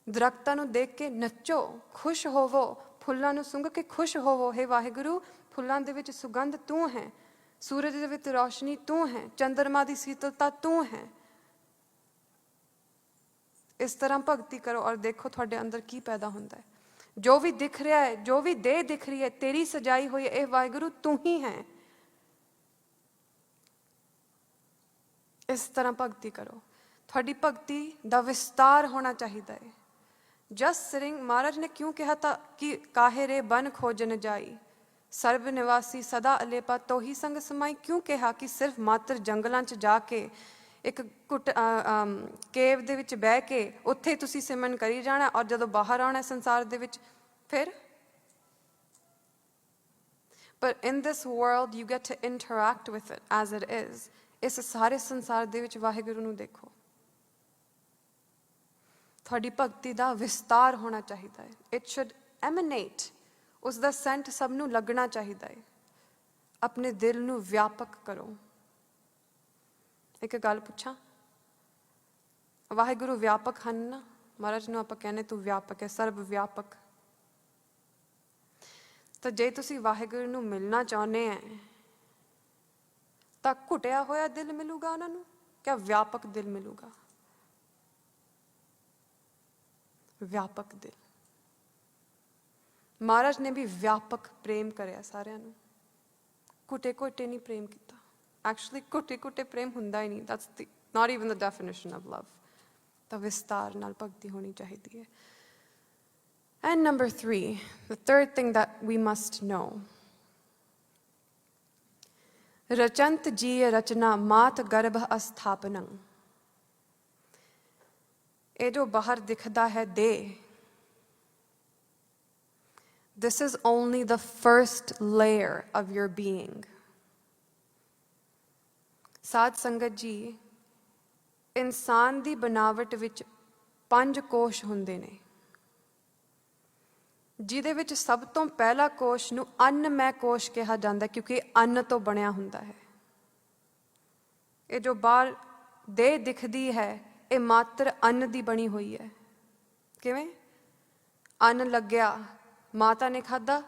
ਦਰਖਤਾਂ ਨੂੰ ਦੇਖ ਕੇ ਨੱਚੋ, ਖੁਸ਼ ਹੋਵੋ, ਫੁੱਲਾਂ ਨੂੰ ਸੁੰਘ ਕੇ ਖੁਸ਼ ਹੋਵੋ। ਹੇ ਵਾਹਿਗੁਰੂ, ਫੁੱਲਾਂ ਦੇ ਵਿੱਚ ਸੁਗੰਧ ਤੂੰ ਹੈ, ਸੂਰਜ ਦੇ ਵਿੱਚ ਰੌਸ਼ਨੀ ਤੂੰ ਹੈ, ਚੰਦਰਮਾ ਦੀ ਸੀਤਲਤਾ ਤੂੰ ਹੈ। ਇਸ ਤਰ੍ਹਾਂ ਭਗਤੀ ਕਰੋ ਔਰ ਦੇਖੋ ਤੁਹਾਡੇ ਅੰਦਰ ਕੀ ਪੈਦਾ ਹੁੰਦਾ ਹੈ। ਜੋ ਵੀ ਦਿਖ ਰਿਹਾ ਹੈ, ਜੋ ਵੀ ਦੇਹ ਦਿਖ ਰਹੀ ਹੈ, ਤੇਰੀ ਸਜਾਈ ਹੋਈ ਇਹ ਵਾਹਿਗੁਰੂ ਤੂੰ ਹੀ ਹੈ। ਇਸ ਤਰ੍ਹਾਂ ਭਗਤੀ ਕਰੋ। ਤੁਹਾਡੀ ਭਗਤੀ ਦਾ ਵਿਸਤਾਰ ਹੋਣਾ ਚਾਹੀਦਾ ਹੈ। ਜਸ ਸਿੰਘ ਮਹਾਰਾਜ ਨੇ ਕਿਉਂ ਕਿਹਾ ਤਾਂ ਕਿ ਕਾਹੇ ਰੇ ਬਨ ਖੋਜਨ ਜਾਈ, ਸਰਬ ਨਿਵਾਸੀ ਸਦਾ ਅਲੇਪਾ ਤੋਹੀ ਸੰਗ ਸਮਾਈ। ਕਿਉਂ ਕਿਹਾ ਕਿ ਸਿਰਫ ਮਾਤਰ ਜੰਗਲਾਂ 'ਚ ਜਾ ਕੇ ਇੱਕ ਕੇਵ ਦੇ ਵਿੱਚ ਬਹਿ ਕੇ ਉੱਥੇ ਤੁਸੀਂ ਸਿਮਰਨ ਕਰੀ ਜਾਣਾ ਔਰ ਜਦੋਂ ਬਾਹਰ ਆਉਣਾ ਸੰਸਾਰ ਦੇ ਵਿੱਚ ਫਿਰ? ਪਰ in this world you get to interact with it as it is. ਇਸ ਸਾਰੇ ਸੰਸਾਰ ਦੇ ਵਿੱਚ ਵਾਹਿਗੁਰੂ ਨੂੰ ਦੇਖੋ। ਤੁਹਾਡੀ ਭਗਤੀ ਦਾ ਵਿਸਤਾਰ ਹੋਣਾ ਚਾਹੀਦਾ ਹੈ। ਇਟ ਸ਼ੁੱਡ ਐਮਨੇਟ, ਉਸ ਦਾ ਸੈਂਟ ਸਭ ਨੂੰ ਲੱਗਣਾ ਚਾਹੀਦਾ ਹੈ। ਆਪਣੇ ਦਿਲ ਨੂੰ ਵਿਆਪਕ ਕਰੋ। ਇੱਕ ਗੱਲ ਪੁੱਛਾਂ, ਵਾਹਿਗੁਰੂ ਵਿਆਪਕ ਹਨ ਨਾ? ਮਹਾਰਾਜ ਨੂੰ ਆਪਾਂ ਕਹਿੰਦੇ ਤੂੰ ਵਿਆਪਕ ਹੈ, ਸਰਬ ਵਿਆਪਕ। ਤਾਂ ਜੇ ਤੁਸੀਂ ਵਾਹਿਗੁਰੂ ਨੂੰ ਮਿਲਣਾ ਚਾਹੁੰਦੇ ਹੈ ਤਾਂ ਘੁੱਟਿਆ ਹੋਇਆ ਦਿਲ ਮਿਲੂਗਾ ਉਹਨਾਂ ਨੂੰ, ਕਿਆ ਵਿਆਪਕ ਦਿਲ ਮਿਲੂਗਾ? ਵਿਆਪਕ ਦਿਲ। ਮਹਾਰਾਜ ਨੇ ਵੀ ਵਿਆਪਕ ਪ੍ਰੇਮ ਕਰਿਆ ਸਾਰਿਆਂ ਨੂੰ, ਘੁੱਟੇ ਘੁੱਟੇ ਨਹੀਂ ਪ੍ਰੇਮ ਕੀਤਾ। ਐਕਚੁਅਲੀ ਘੁੱਟੇ ਘੁੱਟੇ ਪ੍ਰੇਮ ਹੁੰਦਾ ਹੀ ਨਹੀਂ, that's not even the definition of love। ਤਾਂ ਵਿਸਤਾਰ ਨਾਲ ਭਗਤੀ ਹੋਣੀ ਚਾਹੀਦੀ ਹੈ। And number 3, the third thing that we must know, ਰਚੰਤ ਜੀਅ ਰਚਨਾ ਮਾਤ ਗਰਭ ਅਸਥਾਪਨੰ। ਇਹ ਜੋ ਬਾਹਰ ਦਿਖਦਾ ਹੈ ਦੇਹ, this is only the first layer of your being। ਸਾਧ ਸੰਗਤ ਜੀ, ਇਨਸਾਨ ਦੀ ਬਨਾਵਟ ਵਿੱਚ 5 ਕੋਸ਼ ਹੁੰਦੇ ਨੇ, ਜਿਹਦੇ ਵਿੱਚ ਸਭ ਤੋਂ ਪਹਿਲਾ ਕੋਸ਼ ਨੂੰ ਅੰਨਮੈ ਕੋਸ਼ ਕਿਹਾ ਜਾਂਦਾ, ਕਿਉਂਕਿ ਅੰਨ ਤੋਂ ਬਣਿਆ ਹੁੰਦਾ ਹੈ। ਇਹ ਜੋ ਬਾਹਰ ਦੇਹ ਦਿਖਦੀ ਹੈ, ਇਹ ਮਾਤਰ ਅੰਨ ਦੀ ਬਣੀ ਹੋਈ ਹੈ। ਕਿਵੇਂ? ਅੰਨ ਲੱਗਿਆ, ਮਾਤਾ ਨੇ ਖਾਧਾ,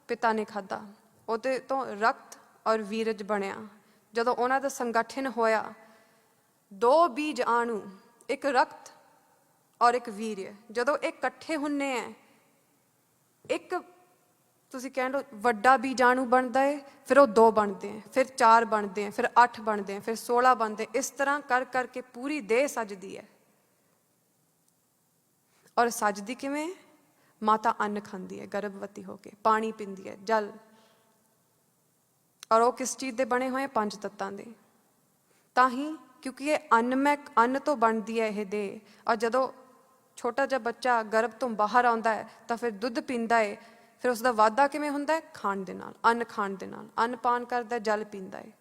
ਪਿਤਾ ਨੇ ਖਾਧਾ, ਉਹਦੇ ਤੋਂ ਰਕਤ ਔਰ ਵੀਰਜ ਬਣਿਆ। ਜਦੋਂ ਉਹਨਾਂ ਦਾ ਸੰਗਠਨ ਹੋਇਆ, 2 ਬੀਜ ਆਣੂ, ਇੱਕ ਰਕਤ ਔਰ ਇੱਕ ਵੀਰਯ, ਜਦੋਂ ਇਹ ਇਕੱਠੇ ਹੁੰਦੇ ਹੈ, ਇੱਕ ਤੁਸੀਂ ਕਹਿ ਲਓ ਵੱਡਾ ਬੀਜਾਣੂ ਬਣਦਾ ਹੈ, ਫਿਰ ਉਹ 2 ਬਣਦੇ ਹੈ, ਫਿਰ 4 ਬਣਦੇ ਹੈ, ਫਿਰ 8 ਬਣਦੇ ਹੈ, ਫਿਰ 16 ਬਣਦੇ। ਇਸ ਤਰ੍ਹਾਂ ਕਰ ਕਰਕੇ ਪੂਰੀ ਦੇਹ ਸਜਦੀ ਹੈ। ਔਰ ਸਜਦੀ ਕਿਵੇਂ? ਮਾਤਾ ਅੰਨ ਖਾਂਦੀ ਹੈ ਗਰਭਵਤੀ ਹੋ ਕੇ, ਪਾਣੀ ਪੀਂਦੀ ਹੈ, ਜਲ। ਔਰ ਉਹ ਕਿਸ ਚੀਜ਼ ਦੇ ਬਣੇ ਹੋਏ? 5 ਤੱਤਾਂ ਦੇ। ਤਾਂ ਹੀ ਕਿਉਂਕਿ ਇਹ ਅੰਨ ਤੋਂ ਬਣਦੀ ਹੈ ਇਹ ਦੇਹ। ਔਰ ਜਦੋਂ ਛੋਟਾ ਜਿਹਾ ਬੱਚਾ ਗਰਭ ਤੋਂ ਬਾਹਰ ਆਉਂਦਾ ਹੈ ਤਾਂ ਫਿਰ ਦੁੱਧ ਪੀਂਦਾ ਹੈ, ਫਿਰ ਉਸ ਦਾ ਵਾਧਾ ਕਿਵੇਂ ਹੁੰਦਾ ਹੈ? ਖਾਣ ਦੇ ਨਾਲ, ਅੰਨ ਖਾਣ ਦੇ ਨਾਲ। ਅੰਨ ਪਾਨ ਕਰਦਾ, ਜਲ ਪੀਂਦਾ ਹੈ।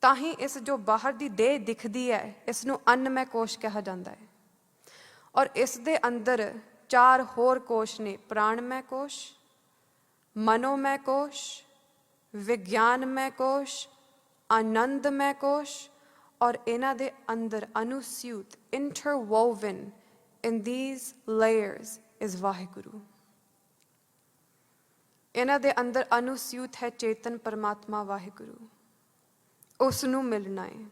ਤਾਂ ਹੀ ਇਸ ਜੋ ਬਾਹਰ ਦੀ ਦੇਹ ਦਿਖਦੀ ਹੈ, ਇਸ ਨੂੰ ਅੰਨਮੈ ਕੋਸ਼ ਕਿਹਾ ਜਾਂਦਾ ਹੈ। ਔਰ ਇਸ ਦੇ ਅੰਦਰ 4 ਹੋਰ ਕੋਸ਼ ਨੇ, ਪ੍ਰਾਣਮੈ ਕੋਸ਼, ਮਨੋਮੈ ਕੋਸ਼, ਵਿਗਿਆਨਮੈ ਕੋਸ਼, ਆਨੰਦਮੈ ਕੋਸ਼, ਔਰ ਇਹਨਾਂ ਦੇ ਅੰਦਰ ਅਨੁਸਿਊਤ, interwoven in these layers is Waheguru. ਇਹਨਾਂ ਦੇ ਅੰਦਰ ਅਨੁਸਿਊਤ ਹੈ ਚੇਤਨ ਪਰਮਾਤਮਾ ਵਾਹਿਗੁਰੂ, ਉਸ ਨੂੰ ਮਿਲਣਾ ਹੈ।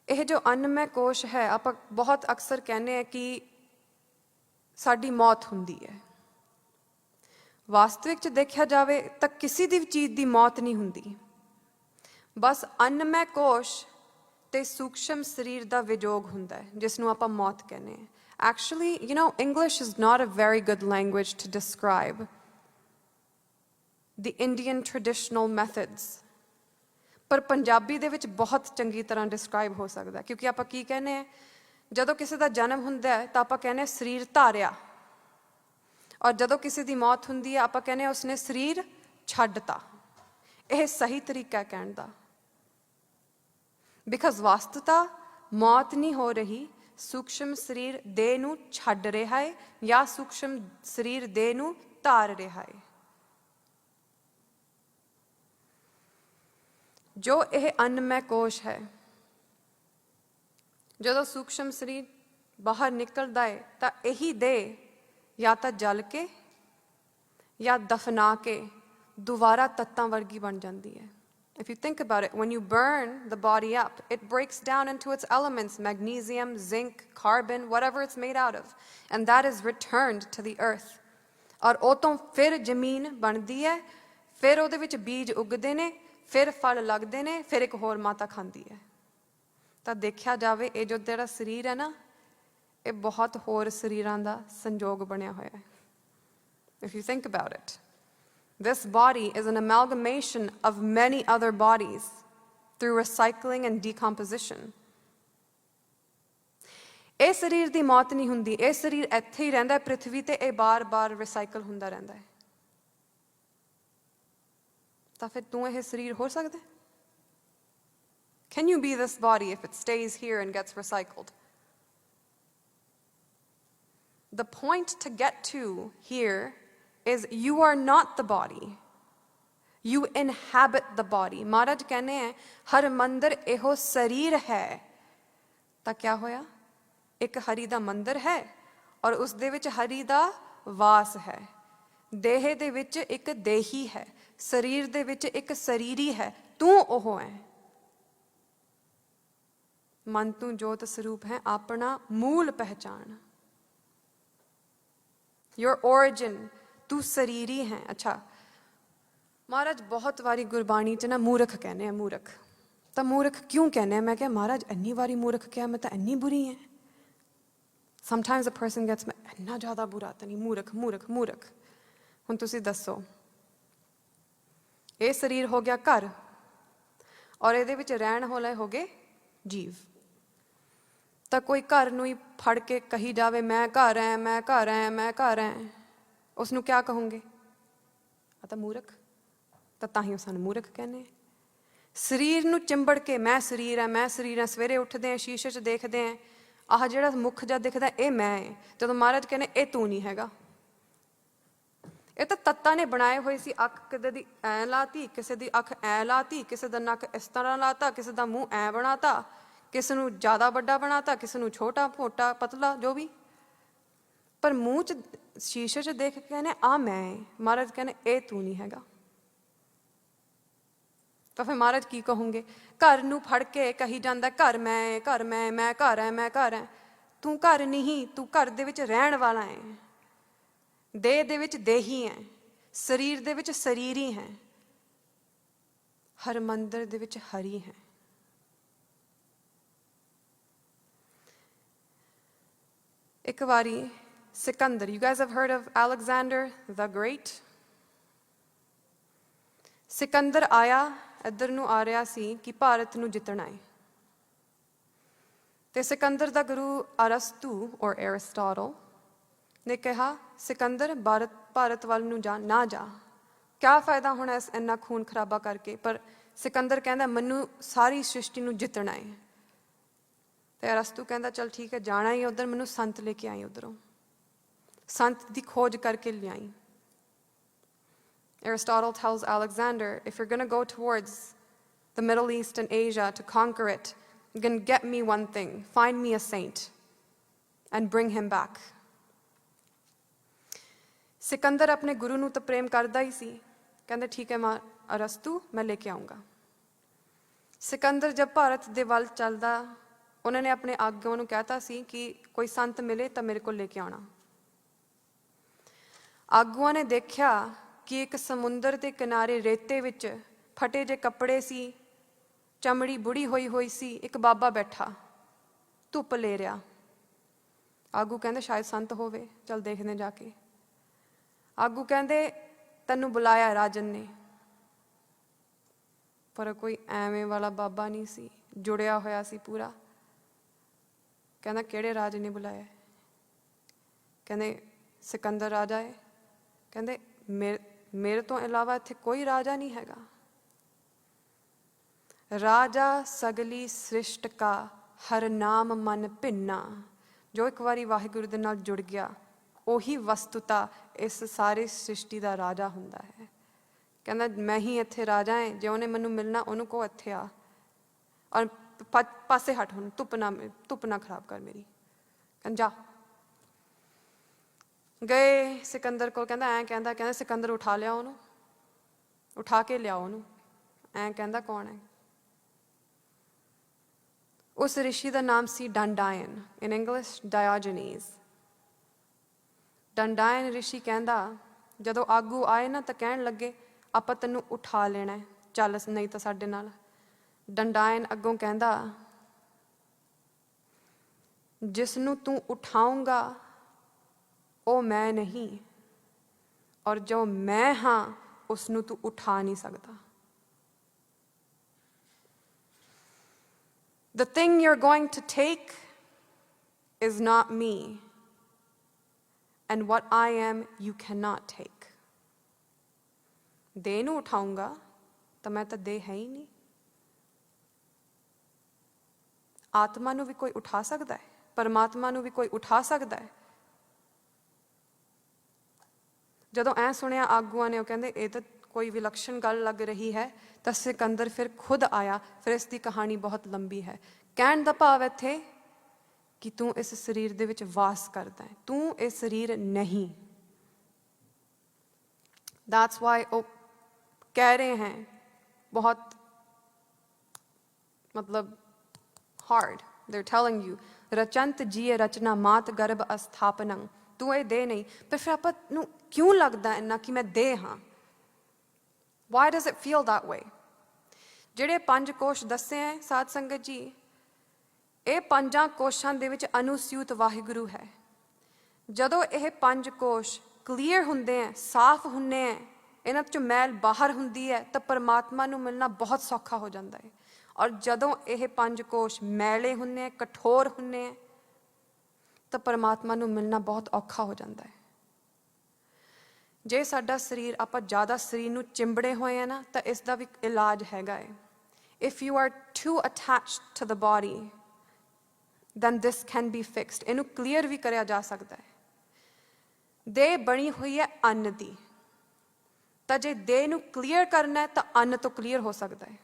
ਇਹ ਜੋ ਅੰਨਮੈ ਕੋਸ਼ ਹੈ, ਆਪਾਂ ਬਹੁਤ ਅਕਸਰ ਕਹਿੰਦੇ ਹਾਂ ਕਿ ਸਾਡੀ ਮੌਤ ਹੁੰਦੀ ਹੈ। ਵਾਸਤਵਿਕ 'ਚ ਦੇਖਿਆ ਜਾਵੇ ਤਾਂ ਕਿਸੇ ਦੀ ਵੀ ਚੀਜ਼ ਦੀ ਮੌਤ ਨਹੀਂ ਹੁੰਦੀ, ਬਸ ਅੰਨਮੈ ਕੋਸ਼ ਤੇ ਸੂਖਸ਼ਮ ਸਰੀਰ ਦਾ ਵਿਜੋਗ ਹੁੰਦਾ ਹੈ, ਜਿਸ ਨੂੰ ਆਪਾਂ ਮੌਤ ਕਹਿੰਦੇ ਹਾਂ। Actually, you know, English is not a very good language to describe the Indian traditional methods। ਪਰ ਪੰਜਾਬੀ ਦੇ ਵਿੱਚ ਬਹੁਤ ਚੰਗੀ ਤਰ੍ਹਾਂ ਡਿਸਕ੍ਰਾਈਬ ਹੋ ਸਕਦਾ, ਕਿਉਂਕਿ ਆਪਾਂ ਕੀ ਕਹਿੰਦੇ ਹਾਂ, ਜਦੋਂ ਕਿਸੇ ਦਾ ਜਨਮ ਹੁੰਦਾ ਹੈ ਤਾਂ ਆਪਾਂ ਕਹਿੰਦੇ ਹਾਂ ਸਰੀਰ ਧਾਰਿਆ, ਔਰ ਜਦੋਂ ਕਿਸੇ ਦੀ ਮੌਤ ਹੁੰਦੀ ਹੈ ਆਪਾਂ ਕਹਿੰਦੇ ਹਾਂ ਉਸਨੇ ਸਰੀਰ ਛੱਡਤਾ। ਇਹ ਸਹੀ ਤਰੀਕਾ ਹੈ ਕਹਿਣ ਦਾ, ਬਿਕਾਜ਼ ਵਾਸਤਵਤਾ ਮੌਤ ਨਹੀਂ ਹੋ ਰਹੀ, ਸੂਖਸ਼ਮ ਸਰੀਰ ਦੇਹ ਨੂੰ ਛੱਡ ਰਿਹਾ ਹੈ ਜਾਂ ਸੂਖਸ਼ਮ ਸਰੀਰ ਦੇਹ ਨੂੰ ਧਾਰ ਰਿਹਾ ਹੈ। ਜੋ ਇਹ ਅੰਨਮੈ ਕੋਸ਼ ਹੈ, ਜਦੋਂ ਸੂਖਸ਼ਮ ਸਰੀਰ ਬਾਹਰ ਨਿਕਲਦਾ ਹੈ ਤਾਂ ਇਹੀ ਦੇਹ ਜਾਂ ਤਾਂ ਜਲ ਕੇ ਜਾਂ ਦਫਨਾ ਕੇ ਦੁਬਾਰਾ ਤੱਤਾਂ ਵਰਗੀ ਬਣ ਜਾਂਦੀ ਹੈ। If you think about it, when you burn the body up, it breaks down into its elements, magnesium, zinc, carbon, whatever it's made out of, and that is returned to the earth। ਔਰ ਉਹ ਤੋਂ ਫਿਰ ਜ਼ਮੀਨ ਬਣਦੀ ਹੈ, ਫਿਰ ਉਹਦੇ ਵਿੱਚ ਬੀਜ ਉੱਗਦੇ ਨੇ, ਫਿਰ ਫਲ ਲੱਗਦੇ ਨੇ, ਫਿਰ ਇੱਕ ਹੋਰ ਮਾਤਾ ਖਾਂਦੀ ਹੈ। ਤਾਂ ਦੇਖਿਆ ਜਾਵੇ ਇਹ ਜੋ ਤੇਰਾ ਸਰੀਰ ਹੈ ਨਾ, ਇਹ ਬਹੁਤ ਹੋਰ ਸਰੀਰਾਂ ਦਾ ਸੰਜੋਗ ਬਣਿਆ ਹੋਇਆ ਹੈ। If you think about it, this body is an amalgamation of many other bodies through recycling and decomposition। ਇਹ ਸਰੀਰ ਦੀ ਮੌਤ ਨਹੀਂ ਹੁੰਦੀ, ਇਹ ਸਰੀਰ ਇੱਥੇ ਹੀ ਰਹਿੰਦਾ ਪ੍ਰਿਥਵੀ ਤੇ, ਇਹ ਬਾਰ-ਬਾਰ ਰਿਸਾਈਕਲ ਹੁੰਦਾ ਰਹਿੰਦਾ ਹੈ। ਤਾਂ ਫਿਰ ਤੂੰ ਇਹ ਸਰੀਰ ਹੋ ਸਕਦਾ? Can you be this body if it stays here and gets recycled? The point to get to here is you are not the body, you inhabit the body। ਮਹਾਰਾਜ ਕਹਿੰਦੇ ਹੈ ਹਰ ਮੰਦਰ ਇਹੋ ਸਰੀਰ ਹੈ। ਤਾਂ ਕਿਆ ਹੋਇਆ? ਇੱਕ ਹਰੀ ਦਾ ਮੰਦਰ ਹੈ ਔਰ ਉਸ ਦੇ ਵਿੱਚ ਹਰੀ ਦਾ ਵਾਸ ਹੈ। ਦੇਹ ਦੇ ਵਿੱਚ ਇੱਕ ਦੇਹੀ ਹੈ, ਸਰੀਰ ਦੇ ਵਿੱਚ ਇੱਕ ਸਰੀਰੀ ਹੈ, ਤੂੰ ਉਹ ਹੈ। ਮਨ ਤੂੰ ਜੋਤ ਸਰੂਪ ਹੈ, ਆਪਣਾ ਮੂਲ ਪਹਿਚਾਨ। Your origin, ਤੂੰ ਸਰੀਰੀ ਹੈ। ਅੱਛਾ, ਮਹਾਰਾਜ ਬਹੁਤ ਵਾਰੀ ਗੁਰਬਾਣੀ 'ਚ ਨਾ ਮੂਰਖ ਕਹਿੰਦੇ ਆ, ਮੂਰਖ। ਤਾਂ ਮੂਰਖ ਕਿਉਂ ਕਹਿੰਦੇ ਆ? ਮੈਂ ਕਿਹਾ ਮਹਾਰਾਜ ਇੰਨੀ ਵਾਰੀ ਮੂਰਖ ਕਿਹਾ, ਮੈਂ ਤਾਂ ਇੰਨੀ ਬੁਰੀ ਹੈ। Sometimes a person gets ਇੰਨਾ ਜ਼ਿਆਦਾ ਬੁਰਾ ਤਾਂ ਨਹੀਂ, ਮੂਰਖ ਮੂਰਖ ਮੂਰਖ। ਹੁਣ ਤੁਸੀਂ ਦੱਸੋ, ਇਹ ਸਰੀਰ ਹੋ ਗਿਆ ਘਰ, ਔਰ ਇਹਦੇ ਵਿੱਚ ਰਹਿਣ ਵਾਲੇ ਹੋ ਗਏ ਜੀਵ। ਤਾਂ ਕੋਈ ਘਰ ਨੂੰ ਹੀ ਫੜ ਕੇ ਕਹੀ ਜਾਵੇ ਮੈਂ ਘਰ ਐ, ਮੈਂ ਘਰ ਐ, ਮੈਂ ਘਰ ਐ, ਉਸਨੂੰ ਕਿਆ ਕਹੋਗੇ? ਆ ਤਾਂ ਮੂਰਖ। ਤਾਂ ਹੀ ਉਹ ਸਾਨੂੰ ਮੂਰਖ ਕਹਿੰਦੇ। ਸਰੀਰ ਨੂੰ ਚਿੰਬੜ ਕੇ ਮੈਂ ਸਰੀਰ ਐ, ਮੈਂ ਸਰੀਰ ਐ। ਸਵੇਰੇ ਉੱਠਦੇ ਆ, ਸ਼ੀਸ਼ੇ 'ਚ ਦੇਖਦੇ ਆ, ਆਹ ਜਿਹੜਾ ਮੁੱਖ ਜਿਹਾ ਦਿਖਦਾ ਇਹ ਮੈਂ ਹੈ। ਜਦੋਂ ਮਹਾਰਾਜ ਕਹਿੰਦੇ ਇਹ ਤੂੰ ਨਹੀਂ ਹੈਗਾ। ਇਹ ਤਾਂ ਤੱਤਾਂ ਨੇ ਬਣਾਏ ਹੋਏ ਸੀ। ਅੱਖ ਕਿਸੇ ਦੀ ਐਂ ਲਾਤੀ, ਕਿਸੇ ਦੀ ਅੱਖ ਐਂ ਲਾਤੀ, ਕਿਸੇ ਦਾ ਨੱਕ ਇਸ ਤਰ੍ਹਾਂ ਲਾਤਾ, ਕਿਸੇ ਦਾ ਮੂੰਹ ਐਂ ਬਣਾਤਾ, ਕਿਸੇ ਨੂੰ ਜ਼ਿਆਦਾ ਵੱਡਾ ਬਣਾਤਾ, ਕਿਸੇ ਨੂੰ ਛੋਟਾ ਮੋਟਾ ਪਤਲਾ, ਜੋ ਵੀ। ਪਰ ਮੂੰਹ 'ਚ ਸ਼ੀਸ਼ੇ 'ਚ ਦੇਖ ਕੇ ਕਹਿੰਦੇ ਆ ਮੈਂ। ਮਹਾਰਾਜ ਕਹਿੰਦੇ ਇਹ ਤੂੰ ਨਹੀਂ ਹੈਗਾ। ਤਾਂ ਫਿਰ ਮਹਾਰਾਜ ਕੀ ਕਹੋਗੇ? ਘਰ ਨੂੰ ਫੜ ਕੇ ਕਹੀ ਜਾਂਦਾ ਘਰ ਮੈਂ, ਘਰ ਮੈਂ ਘਰ ਐ, ਮੈਂ ਘਰ ਐ। ਤੂੰ ਘਰ ਨਹੀਂ, ਤੂੰ ਘਰ ਦੇ ਵਿੱਚ ਰਹਿਣ ਵਾਲਾ ਹੈ। ਦੇਹ ਦੇ ਵਿੱਚ ਦੇਹੀ ਹੈ, ਸਰੀਰ ਦੇ ਵਿੱਚ ਸਰੀਰੀ ਹੈ, ਹਰ ਮੰਦਰ ਦੇ ਵਿੱਚ ਹਰੀ ਹੈ। ਇੱਕ ਵਾਰੀ Sikandar, you guys have heard of Alexander the Great? Sikandar ਆਇਆ, ਇੱਧਰ ਨੂੰ ਆ ਰਿਹਾ ਸੀ ਕਿ ਭਾਰਤ ਨੂੰ ਜਿੱਤਣਾ ਹੈ। ਤੇ ਸਿਕੰਦਰ ਦਾ ਗੁਰੂ ਅਰਸਤੂ ਔਰ ਐਰਿਸਟੋਟਲ ਨੇ ਕਿਹਾ ਸਿਕੰਦਰ ਭਾਰਤ ਵੱਲ ਨੂੰ ਨਾ ਜਾ, ਕਿਆ ਫਾਇਦਾ ਹੋਣਾ ਇੰਨਾ ਖੂਨ ਖਰਾਬਾ ਕਰਕੇ। ਪਰ ਸਿਕੰਦਰ ਕਹਿੰਦਾ ਮੈਨੂੰ ਸਾਰੀ ਸ੍ਰਿਸ਼ਟੀ ਨੂੰ ਜਿੱਤਣਾ ਹੈ। ਤੇ ਅਰਸਤੂ ਕਹਿੰਦਾ ਚੱਲ ਠੀਕ ਹੈ, ਜਾਣਾ ਹੀ ਉੱਧਰ, ਮੈਨੂੰ ਸੰਤ ਲੈ ਕੇ ਆਈ, ਉੱਧਰੋਂ ਸੰਤ ਦੀ ਖੋਜ ਕਰਕੇ ਲਿਆਈ। Aristotle tells Alexander, if you're going to go towards the Middle East and Asia to conquer it, you're going to get me one thing, find me a saint and bring him back. Sikandar ਆਪਣੇ ਗੁਰੂ ਨੂੰ ਤਾਂ ਪ੍ਰੇਮ ਕਰਦਾ ਹੀ ਸੀ। ਕਹਿੰਦੇ ਠੀਕ ਹੈ ਅਰਸਤੂ, ਮੈਂ ਲੈ ਕੇ ਆਊਂਗਾ। ਸਿਕੰਦਰ ਜਦ ਭਾਰਤ ਦੇ ਵੱਲ ਚੱਲਦਾ, ਉਹਨਾਂ ਨੇ ਆਪਣੇ ਆਗੂਆਂ ਨੂੰ ਕਹਿਤਾ ਸੀ ਕਿ ਕੋਈ ਸੰਤ ਮਿਲੇ ਤਾਂ ਮੇਰੇ ਕੋਲ ਲੈ ਕੇ ਆਉਣਾ। ਆਗੂਆਂ ਨੇ ਦੇਖਿਆ ਕਿ ਇੱਕ ਸਮੁੰਦਰ ਦੇ ਕਿਨਾਰੇ ਰੇਤੇ ਵਿੱਚ ਫਟੇ ਜਿਹੇ ਕੱਪੜੇ ਸੀ, ਚਮੜੀ ਬੁੜੀ ਹੋਈ ਹੋਈ ਸੀ, ਇੱਕ ਬਾਬਾ ਬੈਠਾ ਧੁੱਪ ਲੈ ਰਿਹਾ। ਆਗੂ ਕਹਿੰਦੇ ਸ਼ਾਇਦ ਸੰਤ ਹੋਵੇ, ਚੱਲ ਦੇਖਦੇ ਜਾ ਕੇ। ਆਗੂ ਕਹਿੰਦੇ ਤੈਨੂੰ ਬੁਲਾਇਆ ਰਾਜਨ ਨੇ। ਪਰ ਕੋਈ ਐਵੇਂ ਵਾਲਾ ਬਾਬਾ ਨਹੀਂ ਸੀ, ਜੁੜਿਆ ਹੋਇਆ ਸੀ ਪੂਰਾ। ਕਹਿੰਦਾ ਕਿਹੜੇ ਰਾਜੇ ਨੇ ਬੁਲਾਇਆ? ਕਹਿੰਦੇ ਸਿਕੰਦਰ ਰਾਜਾ ਹੈ। ਕਹਿੰਦੇ ਮੇਰੇ ਤੋਂ ਇਲਾਵਾ ਇੱਥੇ ਕੋਈ ਰਾਜਾ ਨਹੀਂ ਹੈਗਾ। ਰਾਜਾ ਸਗਲੀ ਸ੍ਰਿਸ਼ਟ ਕਾ ਹਰ ਨਾਮ ਮਨ ਭਿੰਨਾ। ਜੋ ਇੱਕ ਵਾਰੀ ਵਾਹਿਗੁਰੂ ਦੇ ਨਾਲ ਜੁੜ ਗਿਆ, ਉਹੀ ਵਸਤੂਤਾ ਇਸ ਸਾਰੀ ਸ੍ਰਿਸ਼ਟੀ ਦਾ ਰਾਜਾ ਹੁੰਦਾ ਹੈ। ਕਹਿੰਦਾ ਮੈਂ ਹੀ ਇੱਥੇ ਰਾਜਾ ਹੈ, ਜੇ ਉਹਨੇ ਮੈਨੂੰ ਮਿਲਣਾ ਉਹਨੂੰ ਕਹੋ ਇੱਥੇ ਆ, ਔਰ ਪਾਸੇ ਹਟ, ਹੁਣ ਧੁੱਪ ਨਾ ਖਰਾਬ ਕਰ ਮੇਰੀ। ਕਹਿੰਦਾ ਜਾ। ਗਏ ਸਿਕੰਦਰ ਕੋਲ। ਕਹਿੰਦਾ ਸਿਕੰਦਰ ਉਠਾ ਲਿਆ ਉਹਨੂੰ, ਉਠਾ ਕੇ ਲਿਆਓ ਉਹਨੂੰ। ਕਹਿੰਦਾ ਕੌਣ ਹੈ? ਉਸ ਰਿਸ਼ੀ ਦਾ ਨਾਮ ਸੀ ਡੰਡਾਇਨ, ਇਨ ਇੰਗਲਿਸ਼ ਡਾਇਓਜਨੀਜ਼। ਡੰਡਾਇਨ ਰਿਸ਼ੀ ਕਹਿੰਦਾ ਜਦੋਂ ਆਗੂ ਆਏ ਨਾ ਤਾਂ ਕਹਿਣ ਲੱਗੇ ਆਪਾਂ ਤੈਨੂੰ ਉਠਾ ਲੈਣਾ, ਚੱਲ ਨਹੀਂ ਤਾਂ ਸਾਡੇ ਨਾਲ। ਡੰਡਾਇਨ ਅੱਗੋਂ ਕਹਿੰਦਾ ਜਿਸ ਨੂੰ ਤੂੰ ਉਠਾਊਂਗਾ ਉਹ ਮੈਂ ਨਹੀਂ, ਔਰ ਜੋ ਮੈਂ ਹਾਂ ਉਸ ਨੂੰ ਤੂੰ ਉਠਾ ਨਹੀਂ ਸਕਦਾ। The thing you're going to take is not me, and what I am you cannot take. ਦੇਹ ਨੂੰ ਉਠਾਊਂਗਾ ਤਾਂ ਮੈਂ ਤਾਂ ਦੇਹ ਹੈ ਹੀ ਨਹੀਂ। ਆਤਮਾ ਨੂੰ ਵੀ ਕੋਈ ਉਠਾ ਸਕਦਾ ਹੈ, ਪਰਮਾਤਮਾ ਨੂੰ ਵੀ ਕੋਈ ਉਠਾ ਸਕਦਾ ਹੈ। ਜਦੋਂ ਐਂ ਸੁਣਿਆ ਆਗੂਆਂ ਨੇ, ਉਹ ਕਹਿੰਦੇ ਇਹ ਤਾਂ ਕੋਈ ਵਿਲੱਖਣ ਗੱਲ ਲੱਗ ਰਹੀ ਹੈ। ਤਾਂ ਸਿਕੰਦਰ ਫਿਰ ਖੁਦ ਆਇਆ। ਫਿਰ ਇਸ ਦੀ ਕਹਾਣੀ ਬਹੁਤ ਲੰਬੀ ਹੈ। ਕਹਿਣ ਦਾ ਭਾਵ ਇੱਥੇ ਕਿ ਤੂੰ ਇਸ ਸਰੀਰ ਦੇ ਵਿੱਚ ਵਾਸ ਕਰਦਾ ਹੈ, ਤੂੰ ਇਹ ਸਰੀਰ ਨਹੀਂ। दैट्स वाई वो कह रहे हैं बहुत मतलब हार्ड, देयर टेलिंग यू रचंत जीए रचना मात गर्भ अस्थापनੰ। ਤੂੰ ਇਹ ਦੇ ਨਹੀਂ, ਪਰ ਫਿਰ ਆਪਾਂ ਨੂੰ ਕਿਉਂ ਲੱਗਦਾ ਇੰਨਾ ਕਿ ਮੈਂ ਦੇ ਹਾਂ? Why does it feel that way? ਜਿਹੜੇ 5 ਕੋਸ਼ ਦੱਸੇ ਹੈ ਸਾਧ ਸੰਗਤ ਜੀ, ਇਹ 5 ਕੋਸ਼ਾਂ ਦੇ ਵਿੱਚ ਅਨੁਸਿਊਤ ਵਾਹਿਗੁਰੂ ਹੈ। ਜਦੋਂ ਇਹ 5 ਕੋਸ਼ ਕਲੀਅਰ ਹੁੰਦੇ ਹੈ, ਸਾਫ਼ ਹੁੰਦੇ ਹੈ, ਇਹਨਾਂ 'ਚੋਂ ਮੈਲ ਬਾਹਰ ਹੁੰਦੀ ਹੈ, ਤਾਂ ਪਰਮਾਤਮਾ ਨੂੰ ਮਿਲਣਾ ਬਹੁਤ ਸੌਖਾ ਹੋ ਜਾਂਦਾ ਹੈ। ਔਰ ਜਦੋਂ ਇਹ 5 ਕੋਸ਼ ਮੈਲੇ ਹੁੰਦੇ ਹੈ, ਕਠੋਰ ਹੁੰਦੇ ਹੈ, ਤਾਂ ਪਰਮਾਤਮਾ ਨੂੰ ਮਿਲਣਾ ਬਹੁਤ ਔਖਾ ਹੋ ਜਾਂਦਾ ਹੈ। ਜੇ ਸਾਡਾ ਸਰੀਰ, ਆਪਾਂ ਜ਼ਿਆਦਾ ਸਰੀਰ ਨੂੰ ਚਿੰਬੜੇ ਹੋਏ ਆ ਨਾ, ਤਾਂ ਇਸ ਦਾ ਵੀ ਇਲਾਜ ਹੈਗਾ ਹੈ। If you are too attached to the body then this can be fixed। ਇਹਨੂੰ ਕਲੀਅਰ ਵੀ ਕਰਿਆ ਜਾ ਸਕਦਾ ਹੈ। ਦੇਹ ਬਣੀ ਹੋਈ ਹੈ ਅੰਨ ਦੀ, ਤਾਂ ਜੇ ਦੇਹ ਨੂੰ ਕਲੀਅਰ ਕਰਨਾ ਹੈ ਤਾਂ ਅੰਨ ਤੋਂ ਕਲੀਅਰ ਹੋ ਸਕਦਾ ਹੈ।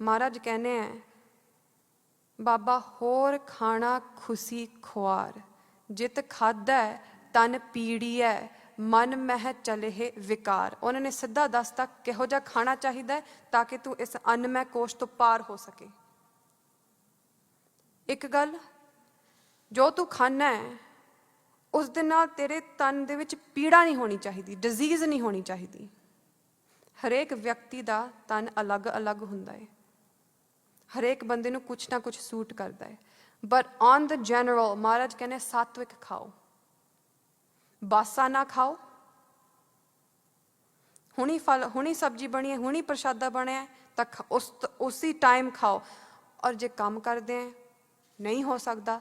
ਮਹਾਰਾਜ ਕਹਿੰਦੇ ਹੈ, ਬਾਬਾ ਹੋਰ ਖਾਣਾ ਖੁਸ਼ੀ ਖੁਆਰ, ਜਿਤ ਖਾਧਾ ਤਨ ਪੀੜੀਐ ਮਨ ਮਹਿ ਚਲਹਿ ਵਿਕਾਰ। ਉਹਨਾਂ ਨੇ ਸਿੱਧਾ ਦੱਸਤਾ ਕਿਹੋ ਜਿਹਾ ਖਾਣਾ ਚਾਹੀਦਾ ਤਾਂ ਕਿ ਤੂੰ ਇਸ ਅੰਨਮੈ ਕੋਸ਼ ਤੋਂ ਪਾਰ ਹੋ ਸਕੇ। ਇੱਕ ਗੱਲ, ਜੋ ਤੂੰ ਖਾਣਾ ਹੈ ਉਸ ਦੇ ਨਾਲ ਤੇਰੇ ਤਨ ਦੇ ਵਿੱਚ ਪੀੜਾ ਨਹੀਂ ਹੋਣੀ ਚਾਹੀਦੀ, ਡਿਜ਼ੀਜ਼ ਨਹੀਂ ਹੋਣੀ ਚਾਹੀਦੀ। ਹਰੇਕ ਵਿਅਕਤੀ ਦਾ ਤਨ ਅਲੱਗ ਅਲੱਗ ਹੁੰਦਾ ਹੈ, ਹਰੇਕ ਬੰਦੇ ਨੂੰ ਕੁਛ ਨਾ ਕੁਛ ਸੂਟ ਕਰਦਾ ਹੈ। ਬਟ ਔਨ ਦ ਜਨਰਲ ਮਹਾਰਾਜ ਕਹਿੰਦੇ ਸਾਤਵਿਕ ਖਾਓ, ਬਾਸਾ ਨਾ ਖਾਓ। ਹੁਣੀ ਫਲ, ਹੁਣੀ ਸਬਜ਼ੀ ਬਣੀ ਹੈ, ਹੁਣੀ ਪ੍ਰਸ਼ਾਦਾ ਬਣਿਆ ਤਾਂ ਉਸੀ ਟਾਈਮ ਖਾਓ। ਔਰ ਜੇ ਕੰਮ ਕਰਦੇ ਹੈ, ਨਹੀਂ ਹੋ ਸਕਦਾ,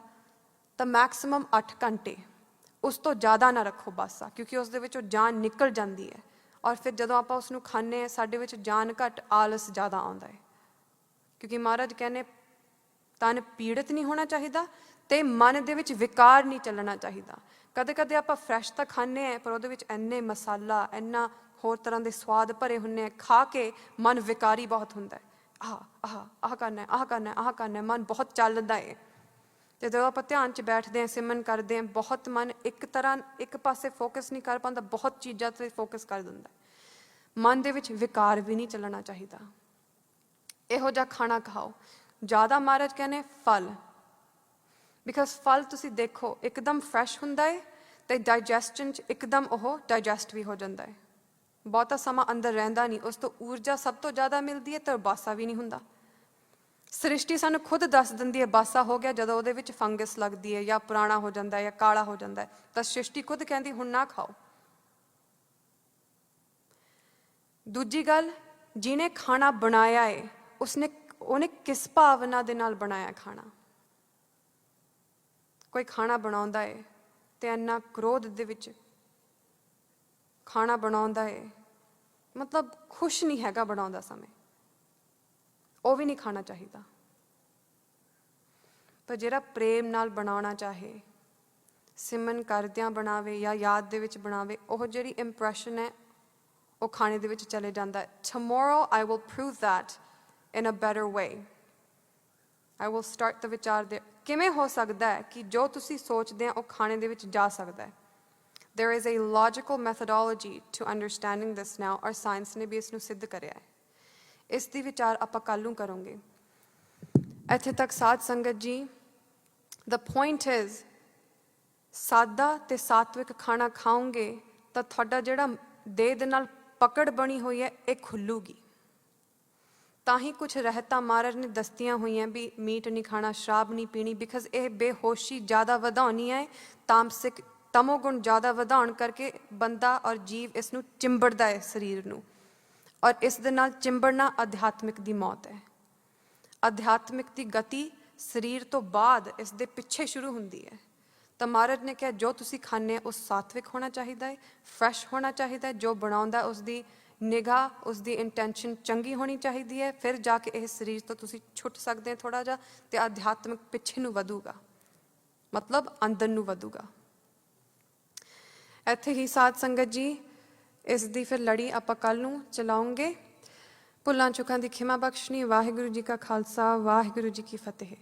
ਤਾਂ ਮੈਕਸਿਮਮ 8 ਘੰਟੇ, ਉਸ ਤੋਂ ਜ਼ਿਆਦਾ ਨਾ ਰੱਖੋ ਬਾਸਾ, ਕਿਉਂਕਿ ਉਸ ਦੇ ਵਿੱਚੋਂ ਜਾਨ ਨਿਕਲ ਜਾਂਦੀ ਹੈ। ਔਰ ਫਿਰ ਜਦੋਂ ਆਪਾਂ ਉਸ ਨੂੰ ਖਾਂਦੇ ਹਾਂ, ਸਾਡੇ ਵਿੱਚ ਜਾਨ ਘੱਟ, ਆਲਸ ਜ਼ਿਆਦਾ ਆਉਂਦਾ ਹੈ। ਕਿਉਂਕਿ ਮਹਾਰਾਜ ਕਹਿੰਦੇ ਤਨ ਪੀੜਿਤ ਨਹੀਂ ਹੋਣਾ ਚਾਹੀਦਾ ਅਤੇ ਮਨ ਦੇ ਵਿੱਚ ਵਿਕਾਰ ਨਹੀਂ ਚੱਲਣਾ ਚਾਹੀਦਾ। ਕਦੇ ਕਦੇ ਆਪਾਂ ਫਰੈਸ਼ ਤਾਂ ਖਾਂਦੇ ਹਾਂ, ਪਰ ਉਹਦੇ ਵਿੱਚ ਇੰਨੇ ਮਸਾਲਾ, ਇੰਨਾ ਹੋਰ ਤਰ੍ਹਾਂ ਦੇ ਸਵਾਦ ਭਰੇ ਹੁੰਦੇ ਆ, ਖਾ ਕੇ ਮਨ ਵਿਕਾਰੀ ਬਹੁਤ ਹੁੰਦਾ ਹੈ। ਆਹ ਕਰਨਾ, ਆਹ ਕਰਨਾ, ਆਹ ਕਰਨਾ, ਮਨ ਬਹੁਤ ਚੱਲਦਾ ਹੈ। ਅਤੇ ਜਦੋਂ ਆਪਾਂ ਧਿਆਨ 'ਚ ਬੈਠਦੇ ਹਾਂ, ਸਿਮਰਨ ਕਰਦੇ ਹਾਂ, ਬਹੁਤ ਮਨ ਇੱਕ ਤਰ੍ਹਾਂ ਇੱਕ ਪਾਸੇ ਫੋਕਸ ਨਹੀਂ ਕਰ ਪਾਉਂਦਾ, ਬਹੁਤ ਚੀਜ਼ਾਂ 'ਤੇ ਫੋਕਸ ਕਰ ਦਿੰਦਾ। ਮਨ ਦੇ ਵਿੱਚ ਵਿਕਾਰ ਵੀ ਨਹੀਂ ਚੱਲਣਾ ਚਾਹੀਦਾ। ਇਹੋ ਜਿਹਾ ਖਾਣਾ ਖਾਓ। ਜ਼ਿਆਦਾ ਮਹਾਰਾਜ ਕਹਿੰਦੇ ਫਲ, ਬਿਕਾਜ਼ ਫਲ ਤੁਸੀਂ ਦੇਖੋ ਇੱਕਦਮ ਫਰੈਸ਼ ਹੁੰਦਾ ਹੈ ਅਤੇ ਡਾਈਜੈਸਸ਼ਨ 'ਚ ਇੱਕਦਮ ਉਹ ਡਾਈਜੈਸਟ ਵੀ ਹੋ ਜਾਂਦਾ ਹੈ। ਬਹੁਤਾ ਸਮਾਂ ਅੰਦਰ ਰਹਿੰਦਾ ਨਹੀਂ, ਉਸ ਤੋਂ ਊਰਜਾ ਸਭ ਤੋਂ ਜ਼ਿਆਦਾ ਮਿਲਦੀ ਹੈ, ਤਾਂ ਬਾਸਾ ਵੀ ਨਹੀਂ ਹੁੰਦਾ। ਸ੍ਰਿਸ਼ਟੀ ਸਾਨੂੰ ਖੁਦ ਦੱਸ ਦਿੰਦੀ ਹੈ ਬਾਸਾ ਹੋ ਗਿਆ ਜਦੋਂ ਉਹਦੇ ਵਿੱਚ ਫੰਗਸ ਲੱਗਦੀ ਹੈ, ਜਾਂ ਪੁਰਾਣਾ ਹੋ ਜਾਂਦਾ ਹੈ, ਜਾਂ ਕਾਲਾ ਹੋ ਜਾਂਦਾ ਹੈ, ਤਾਂ ਸ੍ਰਿਸ਼ਟੀ ਖੁਦ ਕਹਿੰਦੀ ਹੁਣ ਨਾ ਖਾਓ। ਦੂਜੀ ਗੱਲ, ਜਿਹਨੇ ਖਾਣਾ ਬਣਾਇਆ ਹੈ ਉਹਨੇ ਕਿਸ ਭਾਵਨਾ ਦੇ ਨਾਲ ਬਣਾਇਆ ਖਾਣਾ। ਕੋਈ ਖਾਣਾ ਬਣਾਉਂਦਾ ਹੈ ਅਤੇ ਇੰਨਾ ਕ੍ਰੋਧ ਦੇ ਵਿੱਚ ਖਾਣਾ ਬਣਾਉਂਦਾ ਹੈ, ਮਤਲਬ ਖੁਸ਼ ਨਹੀਂ ਹੈਗਾ ਬਣਾਉਂਦਾ ਸਮੇਂ, ਉਹ ਵੀ ਨਹੀਂ ਖਾਣਾ ਚਾਹੀਦਾ। ਪਰ ਜਿਹੜਾ ਪ੍ਰੇਮ ਨਾਲ ਬਣਾਉਣਾ ਚਾਹੇ, ਸਿਮਰਨ ਕਰਦਿਆਂ ਬਣਾਵੇ ਜਾਂ ਯਾਦ ਦੇ ਵਿੱਚ ਬਣਾਵੇ, ਉਹ ਜਿਹੜੀ ਇੰਪ੍ਰੈਸ਼ਨ ਹੈ ਉਹ ਖਾਣੇ ਦੇ ਵਿੱਚ ਚਲੇ ਜਾਂਦਾ ਹੈ। Tomorrow I will prove that in a better way. I will start the ਵਿਚਾਰ ਦੇ ਕਿਵੇਂ ਹੋ ਸਕਦਾ ਹੈ ਕਿ ਜੋ ਤੁਸੀਂ ਸੋਚਦੇ ਹੋ ਉਹ ਖਾਣੇ ਦੇ ਵਿੱਚ ਜਾ ਸਕਦਾ ਹੈ। There is a logical methodology to understanding this now, ਔਰ ਸਾਇੰਸ ਨੇ ਵੀ ਇਸ ਨੂੰ ਸਿੱਧ ਕਰਿਆ ਹੈ। ਇਸ ਦੀ ਵਿਚਾਰ ਆਪਾਂ ਕੱਲ੍ਹ ਨੂੰ ਕਰੋਗੇ। ਇੱਥੇ ਤੱਕ ਸਾਧ ਸੰਗਤ ਜੀ, the point is ਸਾਦਾ ਅਤੇ ਸਾਤਵਿਕ ਖਾਣਾ ਖਾਓਗੇ ਤਾਂ ਤੁਹਾਡਾ ਜਿਹੜਾ ਦੇਹ ਦੇ ਨਾਲ ਪਕੜ ਬਣੀ ਹੋਈ ਹੈ ਇਹ ਖੁੱਲੂਗੀ। ਤਾਂ ਹੀ ਕੁਛ ਰਹਿਤਾਂ ਮਹਾਰਾਜ ਨੇ ਦੱਸਤੀਆਂ ਹੋਈਆਂ ਵੀ ਮੀਟ ਨਹੀਂ ਖਾਣਾ, ਸ਼ਰਾਬ ਨਹੀਂ ਪੀਣੀ, ਬਿਕਾਜ਼ ਇਹ ਬੇਹੋਸ਼ੀ ਜ਼ਿਆਦਾ ਵਧਾਉਣੀ ਹੈ। ਤਾਮਸਿਕ ਤਮੋਗੁਣ ਜ਼ਿਆਦਾ ਵਧਾਉਣ ਕਰਕੇ ਬੰਦਾ ਔਰ ਜੀਵ ਇਸ ਨੂੰ ਚਿੰਬੜਦਾ ਹੈ ਸਰੀਰ ਨੂੰ, ਔਰ ਇਸ ਦੇ ਨਾਲ ਚਿੰਬੜਨਾ ਅਧਿਆਤਮਿਕ ਦੀ ਮੌਤ ਹੈ। ਅਧਿਆਤਮਿਕ ਦੀ ਗਤੀ ਸਰੀਰ ਤੋਂ ਬਾਅਦ ਇਸ ਦੇ ਪਿੱਛੇ ਸ਼ੁਰੂ ਹੁੰਦੀ ਹੈ। ਤਾਂ ਮਹਾਰਾਜ ਨੇ ਕਿਹਾ ਜੋ ਤੁਸੀਂ ਖਾਂਦੇ ਉਹ ਸਾਤਵਿਕ ਹੋਣਾ ਚਾਹੀਦਾ ਹੈ, ਫਰੈਸ਼ ਹੋਣਾ ਚਾਹੀਦਾ ਹੈ, ਜੋ ਬਣਾਉਂਦਾ ਉਸਦੀ ਨਿਗਾਹ, ਉਸਦੀ ਇੰਟੈਂਸ਼ਨ ਚੰਗੀ ਹੋਣੀ ਚਾਹੀਦੀ ਹੈ। ਫਿਰ ਜਾ ਕੇ ਇਹ ਸਰੀਰ ਤੋਂ ਤੁਸੀਂ ਛੁੱਟ ਸਕਦੇ ਹੋ ਥੋੜ੍ਹਾ ਜਿਹਾ, ਅਤੇ ਅਧਿਆਤਮਿਕ ਪਿੱਛੇ ਨੂੰ ਵਧੂਗਾ, ਮਤਲਬ ਅੰਦਰ ਨੂੰ ਵਧੂਗਾ। ਇੱਥੇ ਹੀ ਸਾਧ ਸੰਗਤ ਜੀ, ਇਸ ਦੀ ਫਿਰ ਲੜੀ ਆਪਾਂ ਕੱਲ੍ਹ ਨੂੰ ਚਲਾਉਂਗੇ। ਭੁੱਲਾਂ ਚੁੱਕਾਂ ਦੀ ਖਿਮਾ ਬਖਸ਼ਣੀ। ਵਾਹਿਗੁਰੂ ਜੀ ਕਾ ਖਾਲਸਾ, ਵਾਹਿਗੁਰੂ ਜੀ ਕੀ ਫਤਿਹ।